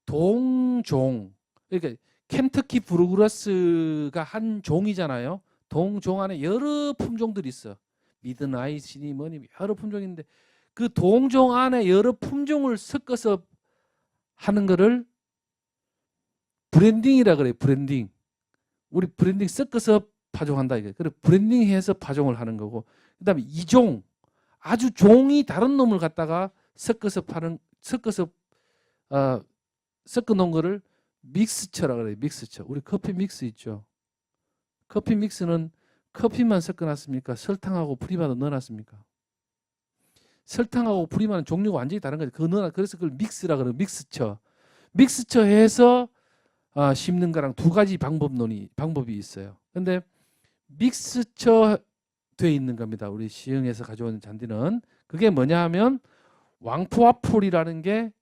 동종, 그러니까 켄터키 브루그라스가 한 종이잖아요. 동종 안에 여러 품종들이 있어. 미드나잇이니 뭐니 여러 품종인데 그 동종 안에 여러 품종을 섞어서 하는 거를 브랜딩이라 그래요. 브랜딩. 우리 브랜딩 섞어서 파종한다 이게. 그래 브랜딩해서 파종을 하는 거고. 그다음에 이종 아주 종이 다른 놈을 갖다가 섞어서 섞어 놓은 거를 믹스처라 그래요. 믹스처. 우리 커피 믹스 있죠. 커피 믹스는 커피만 섞어놨습니까? 설탕하고 프리마도 넣어놨습니까? 설탕하고 프리마는 종류가 완전히 다른 거죠. 그래서 그걸 믹스라 그래요. 믹스처. 믹스처 해서 심는 거랑 두 가지 방법이 있어요. 근데 믹스처 돼 있는 겁니다. 우리 시흥에서 가져온 잔디는 그게 뭐냐 하면 왕포아폴이라는 게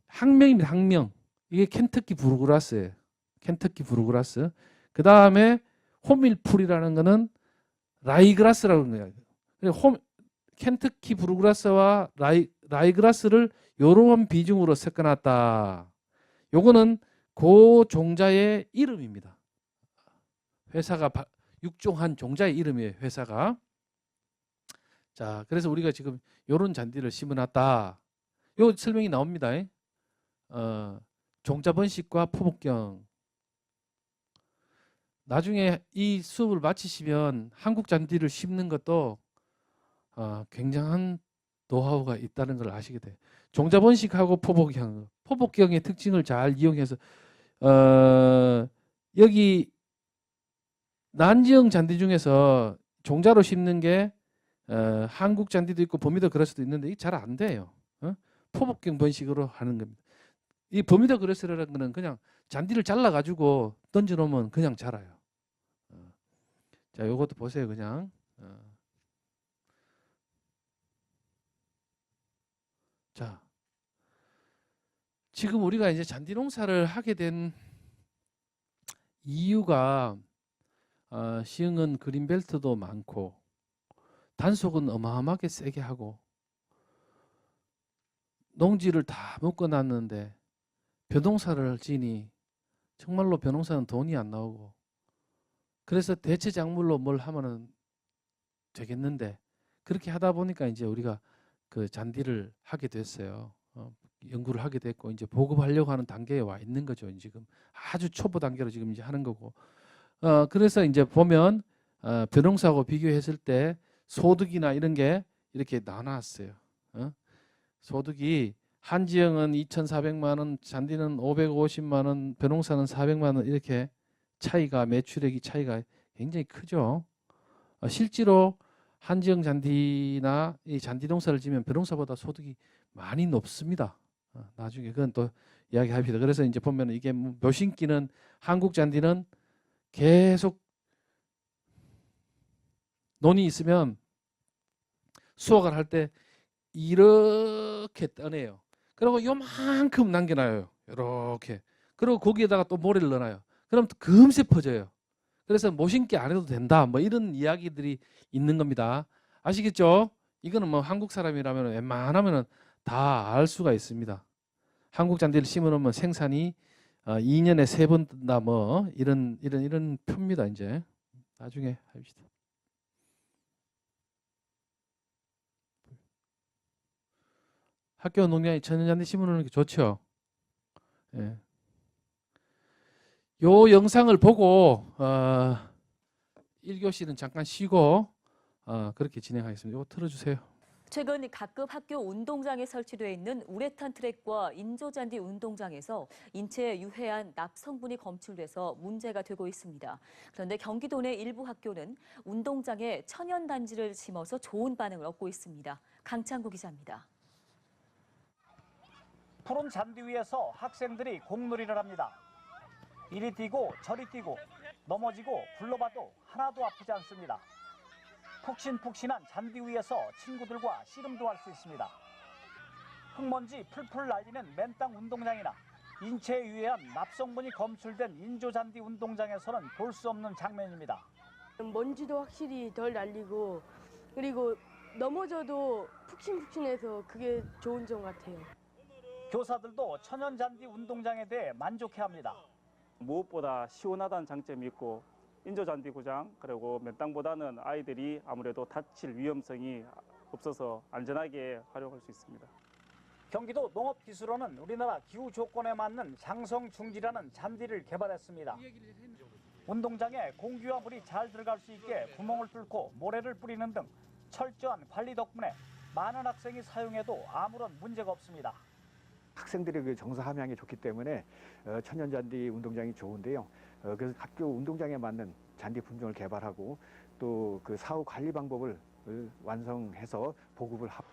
학명입니다. 학명. 이게 켄터키 브루그라스예요. 켄터키 브루그라스. 그 다음에 호밀풀이라는 거는 라이그라스라고 하는 거예요. 켄터키 브루그라스와 라이그라스를 요런 비중으로 섞어놨다. 요거는 그 종자의 이름입니다. 회사가 육종한 종자의 이름이에요. 회사가. 자, 그래서 우리가 지금 요런 잔디를 심어놨다. 요 설명이 나옵니다. 종자 번식과 포복경. 나중에 이 수업을 마치시면 한국 잔디를 심는 것도 굉장한 노하우가 있다는 걸 아시게 돼요. 종자번식하고 포복형, 포복형의 특징을 잘 이용해서 여기 난지형 잔디 중에서 종자로 심는 게 한국 잔디도 있고 버뮤다 그라스도 있는데 이게 잘 안 돼요. 포복형 번식으로 하는 겁니다. 이 버뮤다 그라스라는 거는 그냥 잔디를 잘라 가지고 던져 놓으면 그냥 자라요. 자, 요것도 보세요. 그냥 자, 지금 우리가 이제 잔디 농사를 하게 된 이유가 시흥은 그린벨트도 많고 단속은 어마어마하게 세게 하고 농지를 다 묶어놨는데 벼농사를 지니 정말로 벼농사는 돈이 안 나오고 그래서 대체 작물로 뭘 하면은 되겠는데 그렇게 하다 보니까 이제 우리가 그 잔디를 하게 됐어요. 연구를 하게 됐고 이제 보급하려고 하는 단계에 와 있는 거죠. 지금 아주 초보 단계로 지금 이제 하는 거고. 그래서 이제 보면 벼농사하고 비교했을 때 소득이나 이런 게 이렇게 나눠왔어요. 소득이 한 지형은 2,400만 원, 잔디는 550만 원, 벼농사는 400만 원 이렇게 차이가 매출액이 차이가 굉장히 크죠. 실제로 한 지형 잔디나 이 잔디 농사를 지면 벼농사보다 소득이 많이 높습니다. 나중에 그건 또 이야기합니다. 그래서 이제 보면 이게 묘신기는 한국 잔디는 계속 논이 있으면 수확을 할 때 이렇게 떠내요. 그리고 요만큼 남겨놔요. 이렇게. 그리고 거기에다가 또 모래를 넣어놔요. 그럼 금세 퍼져요. 그래서 모신기 안 해도 된다. 뭐 이런 이야기들이 있는 겁니다. 아시겠죠? 이거는 뭐 한국 사람이라면 웬만하면 다 알 수가 있습니다. 한국 잔디를 심어놓으면 생산이 2년에 3번 뜬다. 뭐 이런 표입니다. 이제 나중에 합시다. 학교 농장에 천연잔디 심어놓는 게 좋죠. 예. 요 영상을 보고 1교시는 잠깐 쉬고 그렇게 진행하겠습니다. 이거 틀어주세요. 최근 각급 학교 운동장에 설치되어 있는 우레탄 트랙과 인조잔디 운동장에서 인체에 유해한 납성분이 검출돼서 문제가 되고 있습니다. 그런데 경기도 내 일부 학교는 운동장에 천연단지를 심어서 좋은 반응을 얻고 있습니다. 강창구 기자입니다. 푸른 잔디 위에서 학생들이 공놀이를 합니다. 이리 뛰고 저리 뛰고 넘어지고 굴러봐도 하나도 아프지 않습니다. 푹신푹신한 잔디 위에서 친구들과 씨름도 할 수 있습니다. 흙먼지 풀풀 날리는 맨땅 운동장이나 인체에 유해한 납성분이 검출된 인조잔디 운동장에서는 볼 수 없는 장면입니다. 먼지도 확실히 덜 날리고 그리고 넘어져도 푹신푹신해서 그게 좋은 점 같아요. 교사들도 천연잔디 운동장에 대해 만족해합니다. 무엇보다 시원하다는 장점이 있고 인조잔디 구장 그리고 맨땅보다는 아이들이 아무래도 다칠 위험성이 없어서 안전하게 활용할 수 있습니다. 경기도 농업기술원은 우리나라 기후 조건에 맞는 장성중지라는 잔디를 개발했습니다. 운동장에 공기와 물이 잘 들어갈 수 있게 구멍을 뚫고 모래를 뿌리는 등 철저한 관리 덕분에 많은 학생이 사용해도 아무런 문제가 없습니다. 학생들의 그 정서 함양이 좋기 때문에 천연잔디 운동장이 좋은데요. 그래서 학교 운동장에 맞는 잔디 품종을 개발하고 또 그 사후 관리 방법을 완성해서 보급을 하고.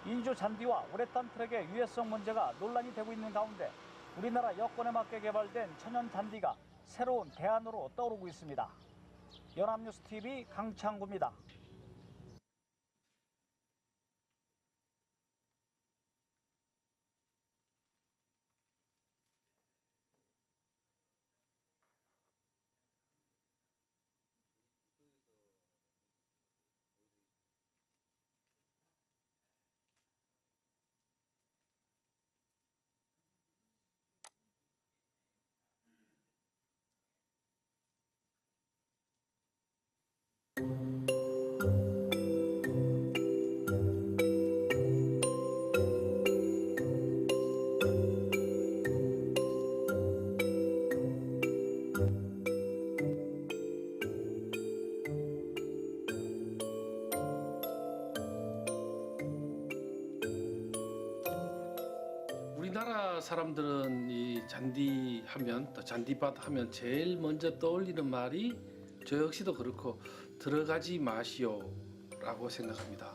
인조 잔디와 우레탄 트랙의 유해성 문제가 논란이 되고 있는 가운데 우리나라 여건에 맞게 개발된 천연 잔디가 새로운 대안으로 떠오르고 있습니다. 연합뉴스 TV 강창구입니다. 사람들은 이 잔디 하면 또 잔디밭 하면 제일 먼저 떠올리는 말이 저 역시도 그렇고 들어가지 마시오라고 생각합니다.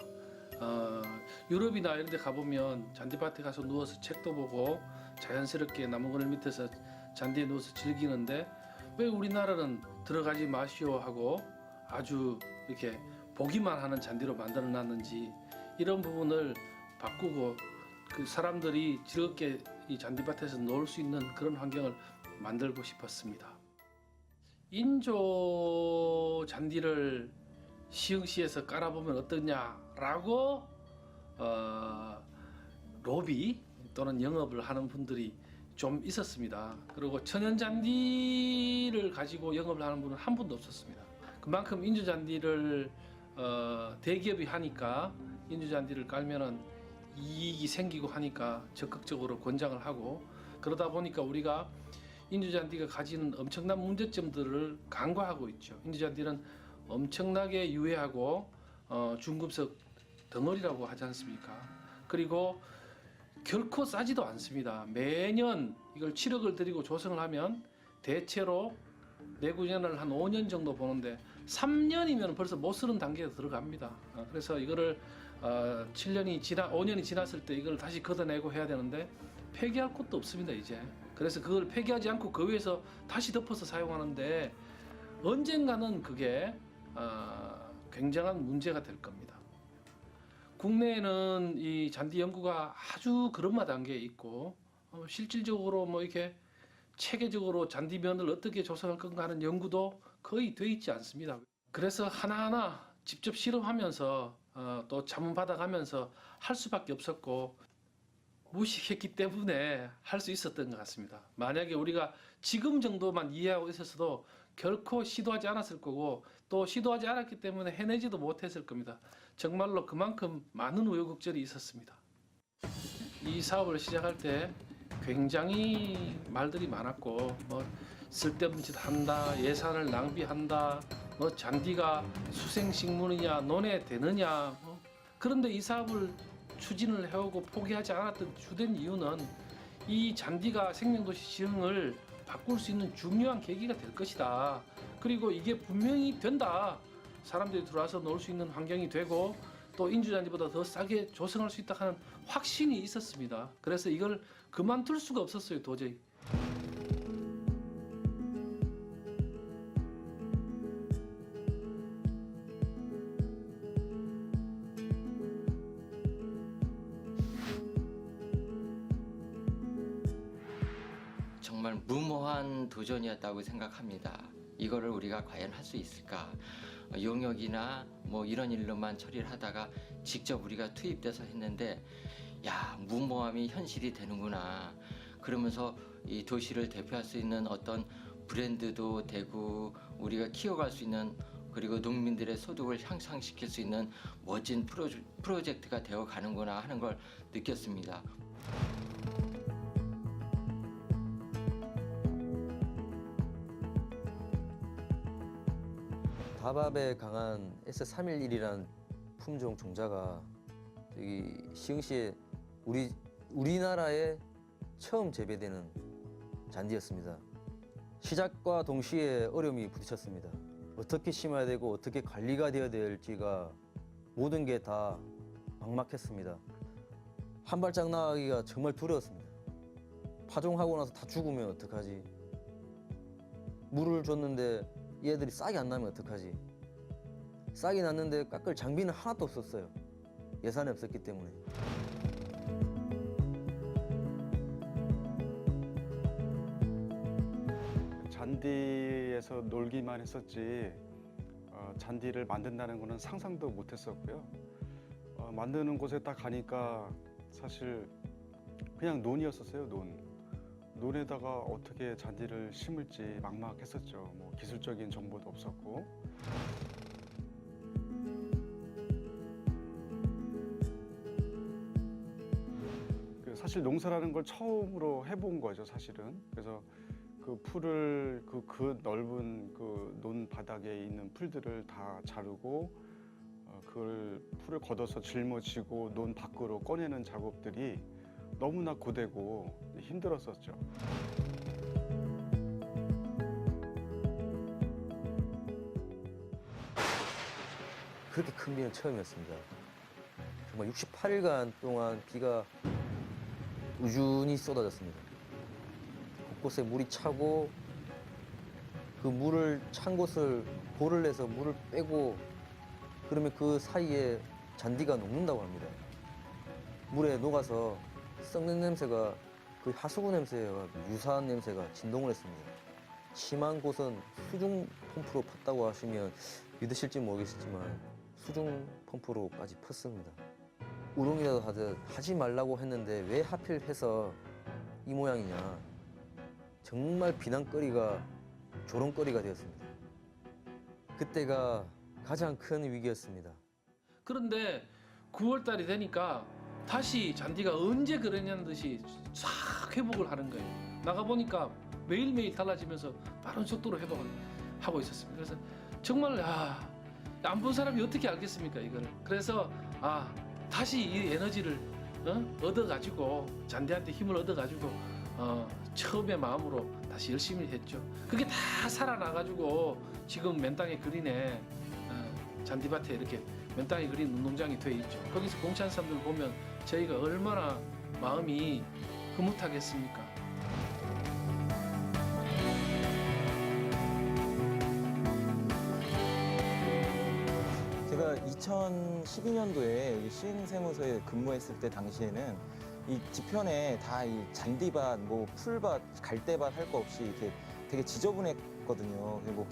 유럽이나 이런 데 가보면 잔디밭에 가서 누워서 책도 보고 자연스럽게 나무그늘 밑에서 잔디에 누워서 즐기는데 왜 우리나라는 들어가지 마시오 하고 아주 이렇게 보기만 하는 잔디로 만들어 놨는지 이런 부분을 바꾸고 그 사람들이 즐겁게 이 잔디밭에서 놀 수 있는 그런 환경을 만들고 싶었습니다. 인조 잔디를 시흥시에서 깔아보면 어떠냐라고 로비 또는 영업을 하는 분들이 좀 있었습니다. 그리고 천연 잔디를 가지고 영업을 하는 분은 한 분도 없었습니다. 그만큼 인조 잔디를 대기업이 하니까 인조 잔디를 깔면은 이익이 생기고 하니까 적극적으로 권장을 하고 그러다 보니까 우리가 인조 잔디가 가지는 엄청난 문제점들을 간과하고 있죠. 인조 잔디는 엄청나게 유해하고 중금속 덩어리라고 하지 않습니까? 그리고 결코 싸지도 않습니다. 매년 이걸 7억을 들이고 조성을 하면 대체로 내구년을 한 5년 정도 보는데 3년이면 벌써 못 쓰는 단계에 들어갑니다. 그래서 이거를 5년이 지났을 때 이걸 다시 걷어내고 해야 되는데 폐기할 곳도 없습니다 이제. 그래서 그걸 폐기하지 않고 그 위에서 다시 덮어서 사용하는데 언젠가는 그게 굉장한 문제가 될 겁니다. 국내에는 이 잔디 연구가 아주 그런마 단계에 있고 실질적으로 뭐 이렇게 체계적으로 잔디면을 어떻게 조성할 건가 하는 연구도 거의 돼 있지 않습니다. 그래서 하나하나 직접 실험하면서 또 자문 받아가면서 할 수밖에 없었고 무식했기 때문에 할 수 있었던 것 같습니다. 만약에 우리가 지금 정도만 이해하고 있었어도 결코 시도하지 않았을 거고 또 시도하지 않았기 때문에 해내지도 못했을 겁니다. 정말로 그만큼 많은 우여곡절이 있었습니다. 이 사업을 시작할 때 굉장히 말들이 많았고 뭐 쓸데없는 짓 한다, 예산을 낭비한다, 뭐 잔디가 수생식물이냐, 논에 되느냐. 그런데 이 사업을 추진을 해오고 포기하지 않았던 주된 이유는 이 잔디가 생명도시 시흥을 바꿀 수 있는 중요한 계기가 될 것이다. 그리고 이게 분명히 된다. 사람들이 들어와서 놀 수 있는 환경이 되고 또 인조잔디보다 더 싸게 조성할 수 있다 하는 확신이 있었습니다. 그래서 이걸 그만둘 수가 없었어요, 도저히. 정말 무모한 도전이었다고 생각합니다. 이거를 우리가 과연 할 수 있을까? 용역이나 뭐 이런 일로만 처리를 하다가 직접 우리가 투입돼서 했는데 야, 무모함이 현실이 되는구나. 그러면서 이 도시를 대표할 수 있는 어떤 브랜드도 되고 우리가 키워갈 수 있는 그리고 농민들의 소득을 향상시킬 수 있는 멋진 프로젝트가 되어 가는구나 하는 걸 느꼈습니다. 다밥에 강한 S311이라는 품종 종자가 여기 시흥시에 우리나라에 처음 재배되는 잔디였습니다. 시작과 동시에 어려움이 부딪혔습니다. 어떻게 심어야 되고 어떻게 관리가 되어야 될지가 모든 게 다 막막했습니다. 한 발짝 나가기가 정말 두려웠습니다. 파종하고 나서 다 죽으면 어떡하지? 물을 줬는데 얘들이 싹이 안 나면 어떡하지? 싹이 났는데 깎을 장비는 하나도 없었어요. 예산이 없었기 때문에. 잔디에서 놀기만 했었지 잔디를 만든다는 거는 상상도 못했었고요. 만드는 곳에 딱 가니까 사실 그냥 논이었었어요. 논에다가 어떻게 잔디를 심을지 막막했었죠. 뭐 기술적인 정보도 없었고. 사실 농사라는 걸 처음으로 해본 거죠, 사실은. 그래서 그 풀을 그 넓은 그 논 바닥에 있는 풀들을 다 자르고 그걸 풀을 걷어서 짊어지고 논 밖으로 꺼내는 작업들이 너무나 고되고 힘들었었죠. 그렇게 큰 비는 처음이었습니다. 정말 68일간 동안 비가 우준히 쏟아졌습니다. 곳곳에 물이 차고 그 물을 찬 곳을 볼을 내서 물을 빼고 그러면 그 사이에 잔디가 녹는다고 합니다. 물에 녹아서 썩는 냄새가 그 하수구 냄새와 유사한 냄새가 진동을 했습니다. 심한 곳은 수중 펌프로 팠다고 하시면 믿으실지 모르겠지만 수중 펌프로까지 폈습니다. 우롱이라도 하듯 하지 말라고 했는데 왜 하필 해서 이 모양이냐. 정말 비난거리가 조롱거리가 되었습니다. 그때가 가장 큰 위기였습니다. 그런데 9월 달이 되니까 다시 잔디가 언제 그랬냐는 듯이 싹 회복을 하는 거예요. 나가보니까 매일매일 달라지면서 빠른 속도로 회복을 하고 있었습니다. 그래서 정말 안 본 사람이 어떻게 알겠습니까, 이거를. 그래서 다시 이 에너지를 얻어가지고 잔디한테 힘을 얻어가지고 처음의 마음으로 다시 열심히 했죠. 그게 다 살아나가지고 지금 맨땅에 그린에 잔디밭에 이렇게 맨땅에 그린 운동장이 돼 있죠. 거기서 공찬 사람들 보면 저희가 얼마나 마음이 흐뭇하겠습니까. 제가 2012년도에 시흥세무서에 근무했을 때 당시에는 이 뒤편에 다 이 잔디밭, 뭐 풀밭, 갈대밭 할 거 없이 이렇게 되게 지저분했거든요. 그리고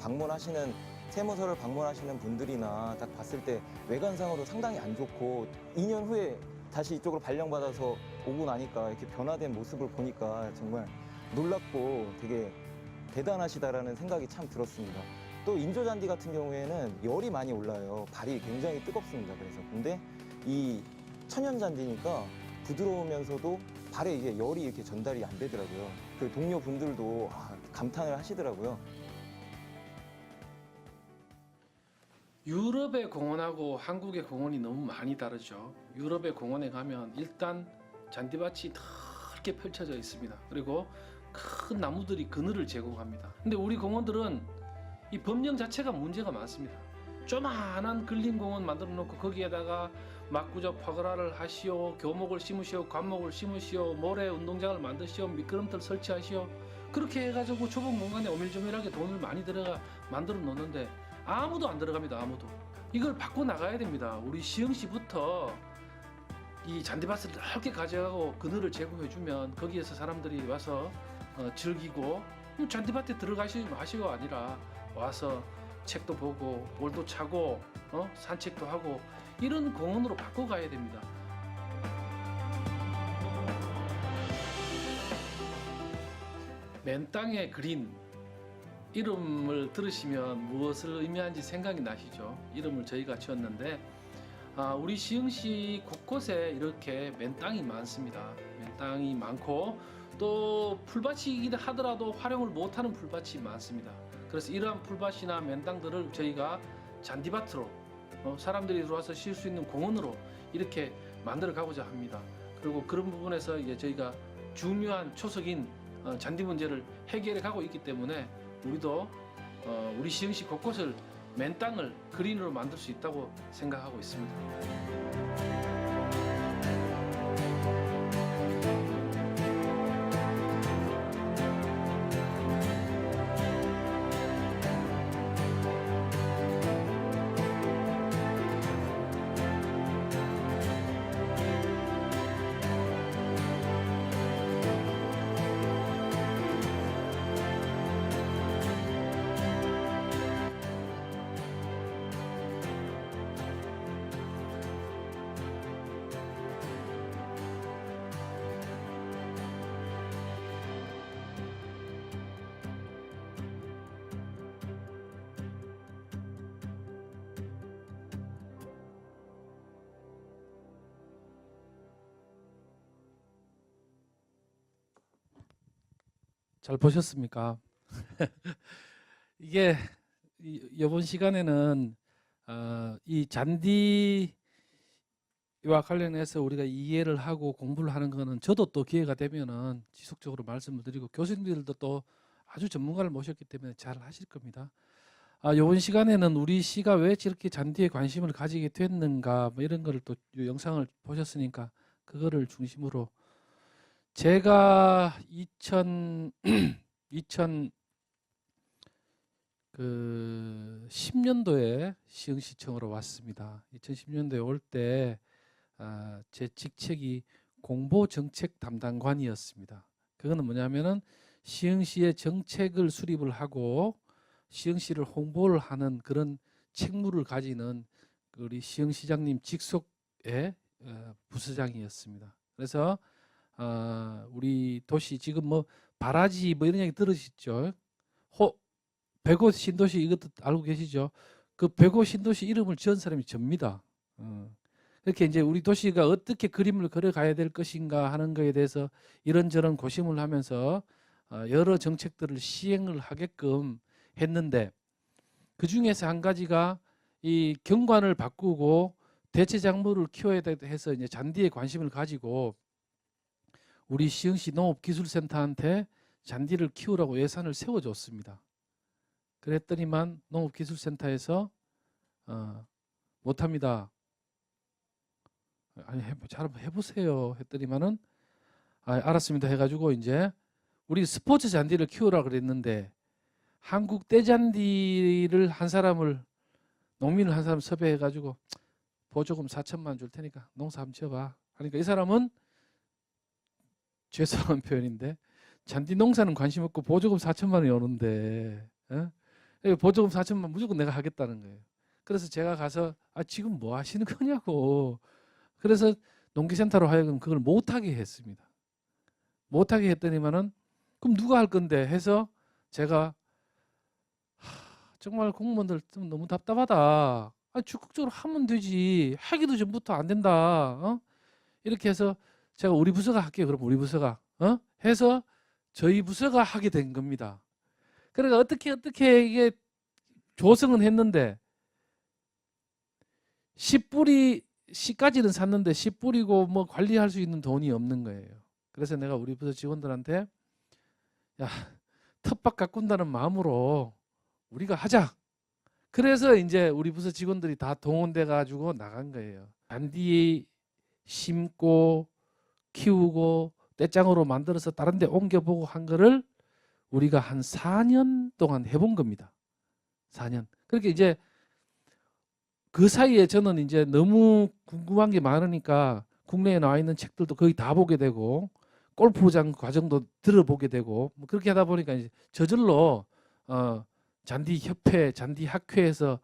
세무서를 방문하시는 분들이나 딱 봤을 때 외관상으로 상당히 안 좋고 2년 후에 다시 이쪽으로 발령받아서 오고 나니까 이렇게 변화된 모습을 보니까 정말 놀랍고 되게 대단하시다라는 생각이 참 들었습니다. 또 인조잔디 같은 경우에는 열이 많이 올라요. 발이 굉장히 뜨겁습니다. 그래서 근데 이 천연잔디니까 부드러우면서도 발에 이게 열이 이렇게 전달이 안 되더라고요. 그 동료 분들도 감탄을 하시더라고요. 유럽의 공원하고 한국의 공원이 너무 많이 다르죠. 유럽의 공원에 가면 일단 잔디밭이 넓게 펼쳐져 있습니다. 그리고 큰 나무들이 그늘을 제공합니다. 근데 우리 공원들은 이 법령 자체가 문제가 많습니다. 조만한 근린공원 만들어 놓고 거기에다가 막구적 파거라를 하시오, 교목을 심으시오, 관목을 심으시오, 모래 운동장을 만드시오, 미끄럼틀 설치하시오. 그렇게 해가지고 좁은 공간에 오밀조밀하게 돈을 많이 들어가 만들어 놓는데 아무도 안 들어갑니다. 아무도. 이걸 바꿔 나가야 됩니다. 우리 시흥시부터 이 잔디밭을 넓게 가져가고 그늘을 제공해주면 거기에서 사람들이 와서 즐기고 잔디밭에 들어가시지 마시고 아니라 와서 책도 보고 볼도 차고 산책도 하고 이런 공원으로 바꿔가야 됩니다. 맨땅에 그린 이름을 들으시면 무엇을 의미하는지 생각이 나시죠? 이름을 저희가 지었는데 우리 시흥시 곳곳에 이렇게 맨땅이 많습니다. 맨땅이 많고 또 풀밭이긴 하더라도 활용을 못하는 풀밭이 많습니다. 그래서 이러한 풀밭이나 맨땅들을 저희가 잔디밭으로 사람들이 들어와서 쉴 수 있는 공원으로 이렇게 만들어 가고자 합니다. 그리고 그런 부분에서 이제 저희가 중요한 초석인 잔디 문제를 해결해 가고 있기 때문에 우리도 우리 시흥시 곳곳을 맨땅을 그린으로 만들 수 있다고 생각하고 있습니다. 잘 보셨습니까? 이게 이번 시간에는 이 잔디 이와 관련해서 우리가 이해를 하고 공부를 하는 거는 저도 또 기회가 되면은 지속적으로 말씀을 드리고 교수님들도 또 아주 전문가를 모셨기 때문에 잘 하실 겁니다. 이번 시간에는 우리 시가 왜 저렇게 잔디에 관심을 가지게 됐는가 뭐 이런 거를 또 영상을 보셨으니까 그거를 중심으로 제가 10년도에 시흥시청으로 왔습니다. 2010년도에 올 때 제 직책이 공보정책 담당관이었습니다. 그거는 뭐냐면은 시흥시의 정책을 수립을 하고 시흥시를 홍보를 하는 그런 책무를 가지는 우리 시흥시장님 직속의 부서장이었습니다. 그래서 우리 도시 지금 뭐 바라지 뭐 이런 얘기 들으시죠? 백오 신도시 이것도 알고 계시죠? 그 백오 신도시 이름을 지은 사람이 접니다. 이렇게 이제 우리 도시가 어떻게 그림을 그려가야 될 것인가 하는 것에 대해서 이런저런 고심을 하면서 여러 정책들을 시행을 하게끔 했는데 그 중에서 한 가지가 이 경관을 바꾸고 대체 작물을 키워야 해서 이제 잔디에 관심을 가지고 우리 시흥시 농업기술센터한테 잔디를 키우라고 예산을 세워줬습니다. 그랬더니만 농업기술센터에서 못합니다. 아니 잘 해보세요 했더니만은 알았습니다 해가지고 이제 우리 스포츠 잔디를 키우라 그랬는데 한국 떼잔디를 한 사람을 농민을 한 사람 섭외해가지고 보조금 4천만 줄 테니까 농사 한번 지어봐 하니까 이 사람은 죄송한 표현인데 잔디 농사는 관심 없고 보조금 4천만 원이 오는데 보조금 4천만 무조건 내가 하겠다는 거예요. 그래서 제가 가서 지금 뭐 하시는 거냐고. 그래서 농기센터로 하여금 그걸 못하게 했습니다. 못하게 했더니만은 그럼 누가 할 건데 해서 제가 정말 공무원들 좀 너무 답답하다. 적극적으로 하면 되지. 하기도 전부터 안 된다. 이렇게 해서 제가 우리 부서가 할게요. 그럼 우리 부서가 해서 저희 부서가 하게 된 겁니다. 그러니까 어떻게 이게 조성은 했는데 씨까지는 샀는데 씨 뿌리고 뭐 관리할 수 있는 돈이 없는 거예요. 그래서 내가 우리 부서 직원들한테 텃밭 가꾼다는 마음으로 우리가 하자. 그래서 이제 우리 부서 직원들이 다 동원돼 가지고 나간 거예요. 잔디 심고 키우고 떼짱으로 만들어서 다른 데 옮겨보고 한 거를 우리가 한 4년 동안 해본 겁니다. 4년. 그렇게 이제 그 사이에 저는 이제 너무 궁금한 게 많으니까 국내에 나와 있는 책들도 거의 다 보게 되고 골프장 과정도 들어보게 되고 뭐 그렇게 하다 보니까 이제 저절로 잔디협회, 잔디학회에서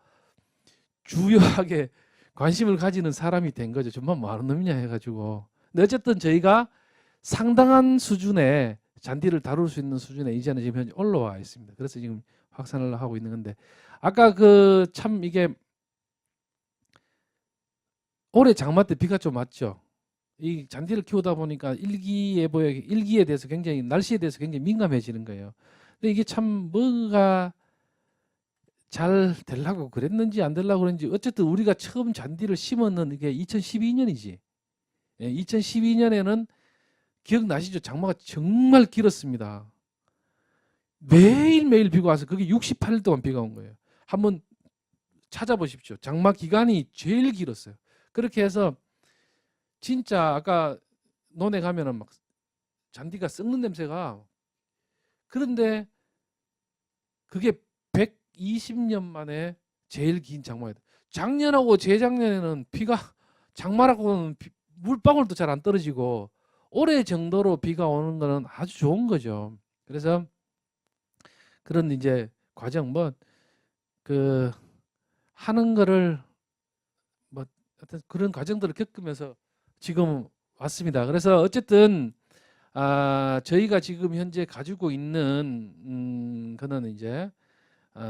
주요하게 관심을 가지는 사람이 된 거죠. 정말 뭐 하는 놈이냐 해가지고. 근데 어쨌든 저희가 상당한 수준의 잔디를 다룰 수 있는 수준에 이제는 지금 현재 올라와 있습니다. 그래서 지금 확산을 하고 있는 건데 아까 그 참 이게 올해 장마 때 비가 좀 왔죠. 이 잔디를 키우다 보니까 일기에 대해서 굉장히 날씨에 대해서 굉장히 민감해지는 거예요. 근데 이게 참 뭐가 잘 되려고 그랬는지 안 되려고 그랬는지 어쨌든 우리가 처음 잔디를 심었는 이게 2012년이지. 2012년에는 기억나시죠? 장마가 정말 길었습니다. 매일매일 비가 와서 그게 68일 동안 비가 온 거예요. 한번 찾아보십시오. 장마 기간이 제일 길었어요. 그렇게 해서 진짜 아까 논에 가면은 막 잔디가 썩는 냄새가 그런데 그게 120년 만에 제일 긴 장마예요. 작년하고 재작년에는 비가 장마라고는 물방울도 잘 안 떨어지고 올해 정도로 비가 오는 거는 아주 좋은 거죠. 그래서 그런 이제 과정 뭐 그 하는 거를 뭐 어떤 그런 과정들을 겪으면서 지금 왔습니다. 그래서 어쨌든 저희가 지금 현재 가지고 있는 그는 이제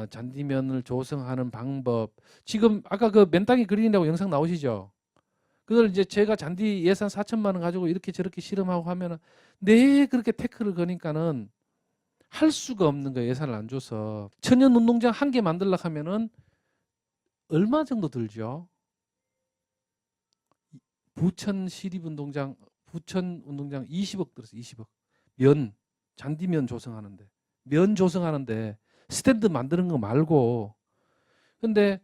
잔디면을 조성하는 방법. 지금 아까 그 맨땅에 그린이라고 영상 나오시죠? 그걸 이제 제가 잔디 예산 4천만 원 가지고 이렇게 저렇게 실험하고 하면은 그렇게 태클을 거니까는 할 수가 없는 거예요. 예산을 안 줘서. 천연 운동장 한 개 만들려고 하면은 얼마 정도 들죠? 부천 시립운동장, 부천 운동장 20억 들었어. 20억. 잔디면 조성하는데. 면 조성하는데 스탠드 만드는 거 말고. 근데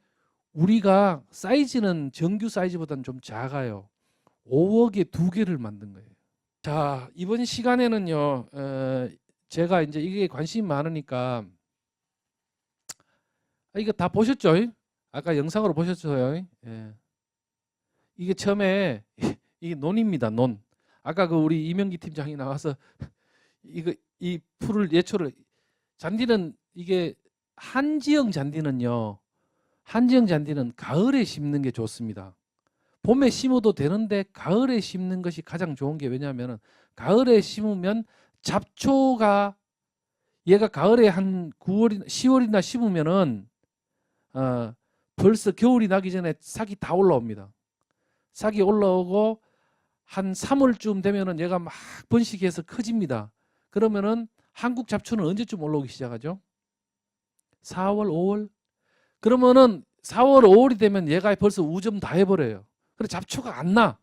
우리가 사이즈는 정규 사이즈보다는 좀 작아요. 5억에 2개를 만든 거예요. 자, 이번 시간에는요. 제가 이제 이게 관심이 많으니까 이거 다 보셨죠? 아까 영상으로 보셨어요? 예. 이게 처음에 이게 논입니다. 논. 아까 그 우리 이명기 팀장이 나와서 이 풀을 예초를 잔디는 이게 한지형 잔디는요. 한지형 잔디는 가을에 심는 게 좋습니다. 봄에 심어도 되는데 가을에 심는 것이 가장 좋은 게 왜냐하면 가을에 심으면 잡초가 얘가 가을에 한 9월이나 10월이나 심으면은 벌써 겨울이 나기 전에 싹이 다 올라옵니다. 싹이 올라오고 한 3월쯤 되면은 얘가 막 번식해서 커집니다. 그러면은 한국 잡초는 언제쯤 올라오기 시작하죠? 4월, 5월? 그러면은 4월, 5월이 되면 얘가 벌써 우점 다 해버려요. 그래서 잡초가 안 나.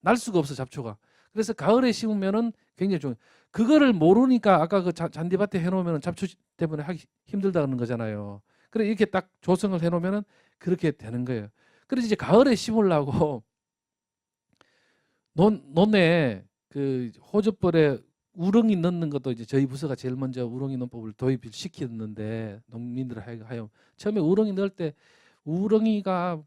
날 수가 없어, 잡초가. 그래서 가을에 심으면은 굉장히 좋은. 그거를 모르니까 아까 그 잔디밭에 해놓으면 잡초 때문에 하기 힘들다는 거잖아요. 그래 이렇게 딱 조성을 해놓으면은 그렇게 되는 거예요. 그래서 이제 가을에 심으려고 논에 그 호접벌에 우렁이 넣는 것도 이제 저희 부서가 제일 먼저 우렁이 논법을 도입을 시켰는데 농민들 하여 처음에 우렁이 넣을 때 우렁이가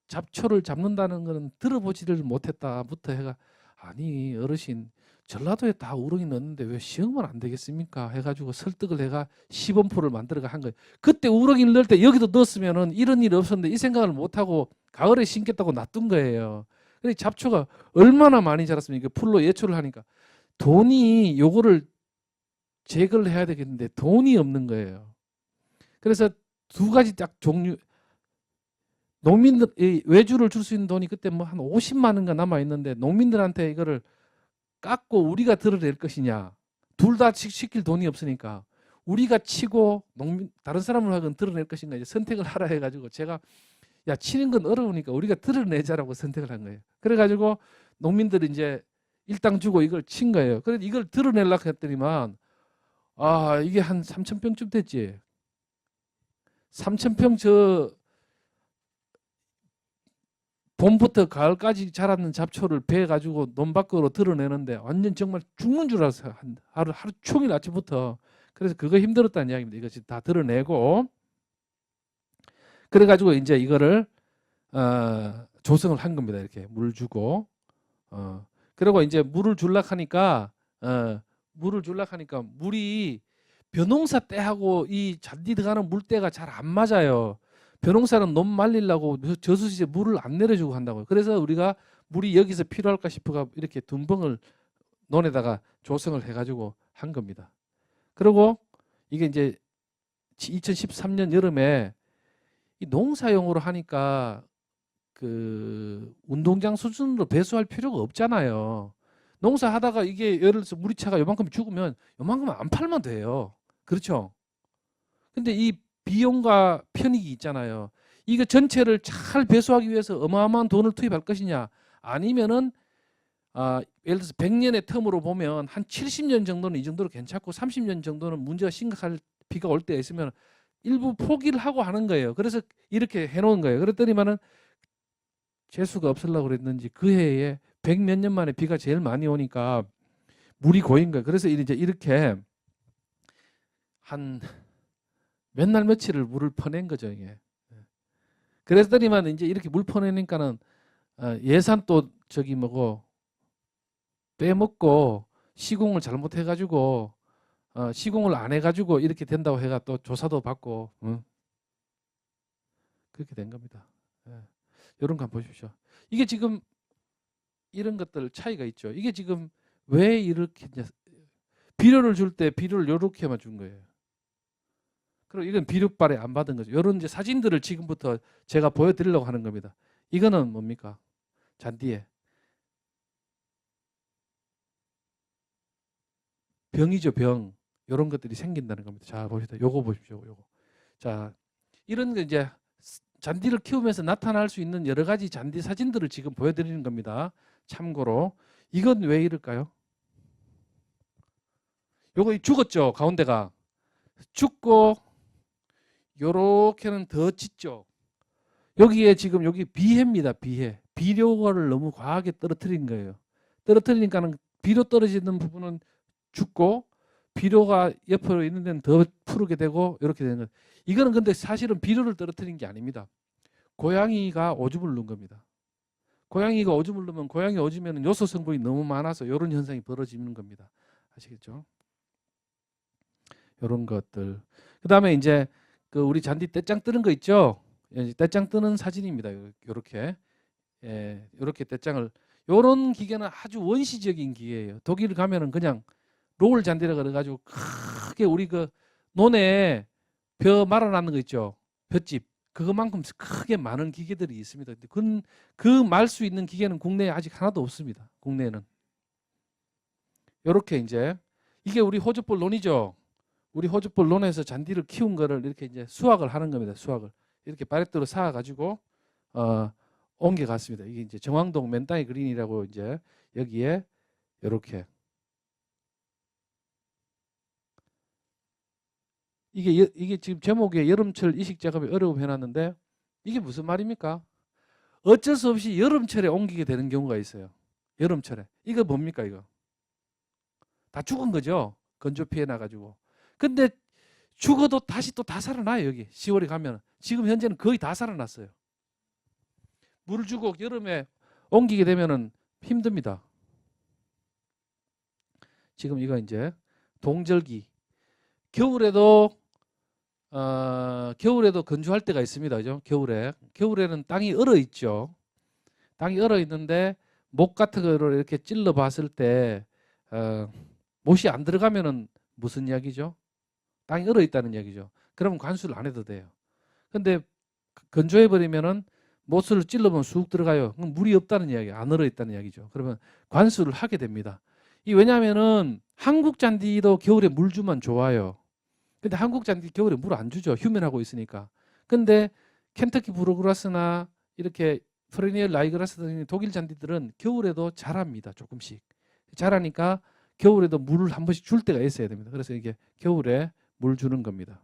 잡초를 잡는다는 거는 들어보지를 못했다부터 해가 아니 어르신 전라도에 다 우렁이 넣는데 왜 시흥만 안 되겠습니까? 해가지고 설득을 해가 시범포를 만들어가 한 거예요. 그때 우렁이를 넣을 때 여기도 넣었으면은 이런 일이 없었는데 이 생각을 못하고 가을에 심겠다고 놔둔 거예요. 그래서 잡초가 얼마나 많이 자랐습니까? 풀로 예초를 하니까 돈이 요거를 제거를 해야 되겠는데 돈이 없는 거예요. 그래서 두 가지 딱 종류 농민들 외주를 줄 수 있는 돈이 그때 뭐 한 50만 원가 남아 있는데 농민들한테 이거를 깎고 우리가 드러낼 것이냐 둘 다 시킬 돈이 없으니까 우리가 치고 다른 사람을 하건 드러낼 것인가 이제 선택을 하라 해가지고 제가 야 치는 건 어려우니까 우리가 드러내자라고 선택을 한 거예요. 그래가지고 농민들이 이제 일당 주고 이걸 친 거예요. 그래서 이걸 드러내려고 했더니만 이게 한 3,000평쯤 됐지. 3,000평 저 봄부터 가을까지 자랐는 잡초를 베가지고 논 밖으로 드러내는데 완전 정말 죽는 줄 알았어요. 하루 종일 아침부터. 그래서 그거 힘들었다는 이야기입니다. 이거 다 드러내고 그래가지고 이제 이거를 조성을 한 겁니다. 이렇게 물 주고 그리고 이제 물을 줄락 하니까 물이 벼농사 때하고 이 잔디 들어가는 물때가 잘 안 맞아요. 벼농사는 논 말리려고 저수지에 물을 안 내려주고 한다고요. 그래서 우리가 물이 여기서 필요할까 싶어가 이렇게 둔벙을 논에다가 조성을 해가지고 한 겁니다. 그리고 이게 이제 2013년 여름에 이 농사용으로 하니까 그 운동장 수준으로 배수할 필요가 없잖아요. 농사하다가 이게 예를 들어서 물이 차가 요만큼 죽으면 요만큼은 안 팔면 돼요. 그렇죠? 근데 이 비용과 편익이 있잖아요. 이거 전체를 잘 배수하기 위해서 어마어마한 돈을 투입할 것이냐 아니면은 예를 들어서 100년의 텀으로 보면 한 70년 정도는 이 정도로 괜찮고 30년 정도는 문제가 심각할 비가 올 때 있으면 일부 포기를 하고 하는 거예요. 그래서 이렇게 해놓은 거예요. 그랬더니만은 재수가 없으려고 그랬는지 그 해에 100 몇 년 만에 비가 제일 많이 오니까 물이 고인 거예요. 그래서 이제 이렇게 한 몇 날 며칠을 물을 퍼낸 거죠. 이게. 그랬더니만 이제 이렇게 물 퍼내니까는 예산 또 저기 뭐고 빼먹고 시공을 잘못해가지고 시공을 안 해가지고 이렇게 된다고 해가 또 조사도 받고 그렇게 된 겁니다. 이런 거 한번 보십시오. 이게 지금 이런 것들 차이가 있죠. 이게 지금 왜 이렇게 비료를 줄 때 비료를 이렇게만 준 거예요. 그리고 이건 비료발에 안 받은 거죠. 이런 이제 사진들을 지금부터 제가 보여드리려고 하는 겁니다. 이거는 뭡니까? 잔디에 병이죠, 병. 이런 것들이 생긴다는 겁니다. 자, 보십시오. 요거 보십시오. 요거. 자, 이런 게 이제 잔디를 키우면서 나타날 수 있는 여러 가지 잔디 사진들을 지금 보여드리는 겁니다. 참고로 이건 왜 이럴까요? 요거 죽었죠. 가운데가 죽고 요렇게는 더 짙죠. 여기에 지금 여기 비해입니다. 비해. 비료를 너무 과하게 떨어뜨린 거예요. 떨어뜨리니까는 비료 떨어지는 부분은 죽고 비료가 옆으로 있는 데는 더 푸르게 되고 이렇게 되는 거예요. 이거는 근데 사실은 비료를 떨어뜨린 게 아닙니다. 고양이가 오줌을 넣은 겁니다. 고양이가 오줌을 넣으면 고양이 오줌에는 요소 성분이 너무 많아서 이런 현상이 벌어지는 겁니다. 아시겠죠? 이런 것들. 그 다음에 이제 그 우리 잔디 떼짱 뜨는 거 있죠? 떼짱 뜨는 사진입니다. 요렇게. 예, 요렇게 떼짱을. 요런 기계는 아주 원시적인 기계예요. 독일 가면은 그냥 롤 잔디라 그래가지고 크게 우리 그 논에 벼 말아놨는 거 있죠? 볏짚. 그것만큼 크게 많은 기계들이 있습니다. 근데 그 말 수 있는 기계는 국내에 아직 하나도 없습니다. 국내에는. 요렇게 이제 이게 우리 호주볼 논이죠. 우리 호주볼 논에서 잔디를 키운 거를 이렇게 이제 수확을 하는 겁니다. 수확을. 이렇게 바렛대로 쌓아 가지고 옮겨갔습니다. 이게 이제 정왕동 맨땅이 그린이라고 이제 여기에 이렇게 이게 지금 제목에 여름철 이식 작업이 어려움 해놨는데 이게 무슨 말입니까? 어쩔 수 없이 여름철에 옮기게 되는 경우가 있어요. 여름철에. 이거 뭡니까 이거? 다 죽은 거죠. 건조 피해 나가지고. 근데 죽어도 다시 또 다 살아나요. 여기 10월에 가면. 지금 현재는 거의 다 살아났어요. 물을 주고 여름에 옮기게 되면은 힘듭니다. 지금 이거 이제 동절기. 겨울에도 건조할 때가 있습니다. 그죠? 겨울에는 땅이 얼어 있죠. 땅이 얼어 있는데 못 같은 거를 이렇게 찔러 봤을 때 못이 안 들어가면은 무슨 이야기죠? 땅이 얼어 있다는 이야기죠. 그러면 관수를 안 해도 돼요. 근데 건조해 버리면은 못을 찔러보면 쑥 들어가요. 그럼 물이 없다는 이야기, 안 얼어 있다는 이야기죠. 그러면 관수를 하게 됩니다. 왜냐하면은 한국 잔디도 겨울에 물 주면 좋아요. 근데 한국 잔디 겨울에 물 안 주죠. 휴면하고 있으니까. 근데 켄터키 브루그라스나 이렇게 프레니엘 라이그라스 등 독일 잔디들은 겨울에도 자랍니다. 조금씩. 자라니까 겨울에도 물을 한 번씩 줄 때가 있어야 됩니다. 그래서 이게 겨울에 물 주는 겁니다.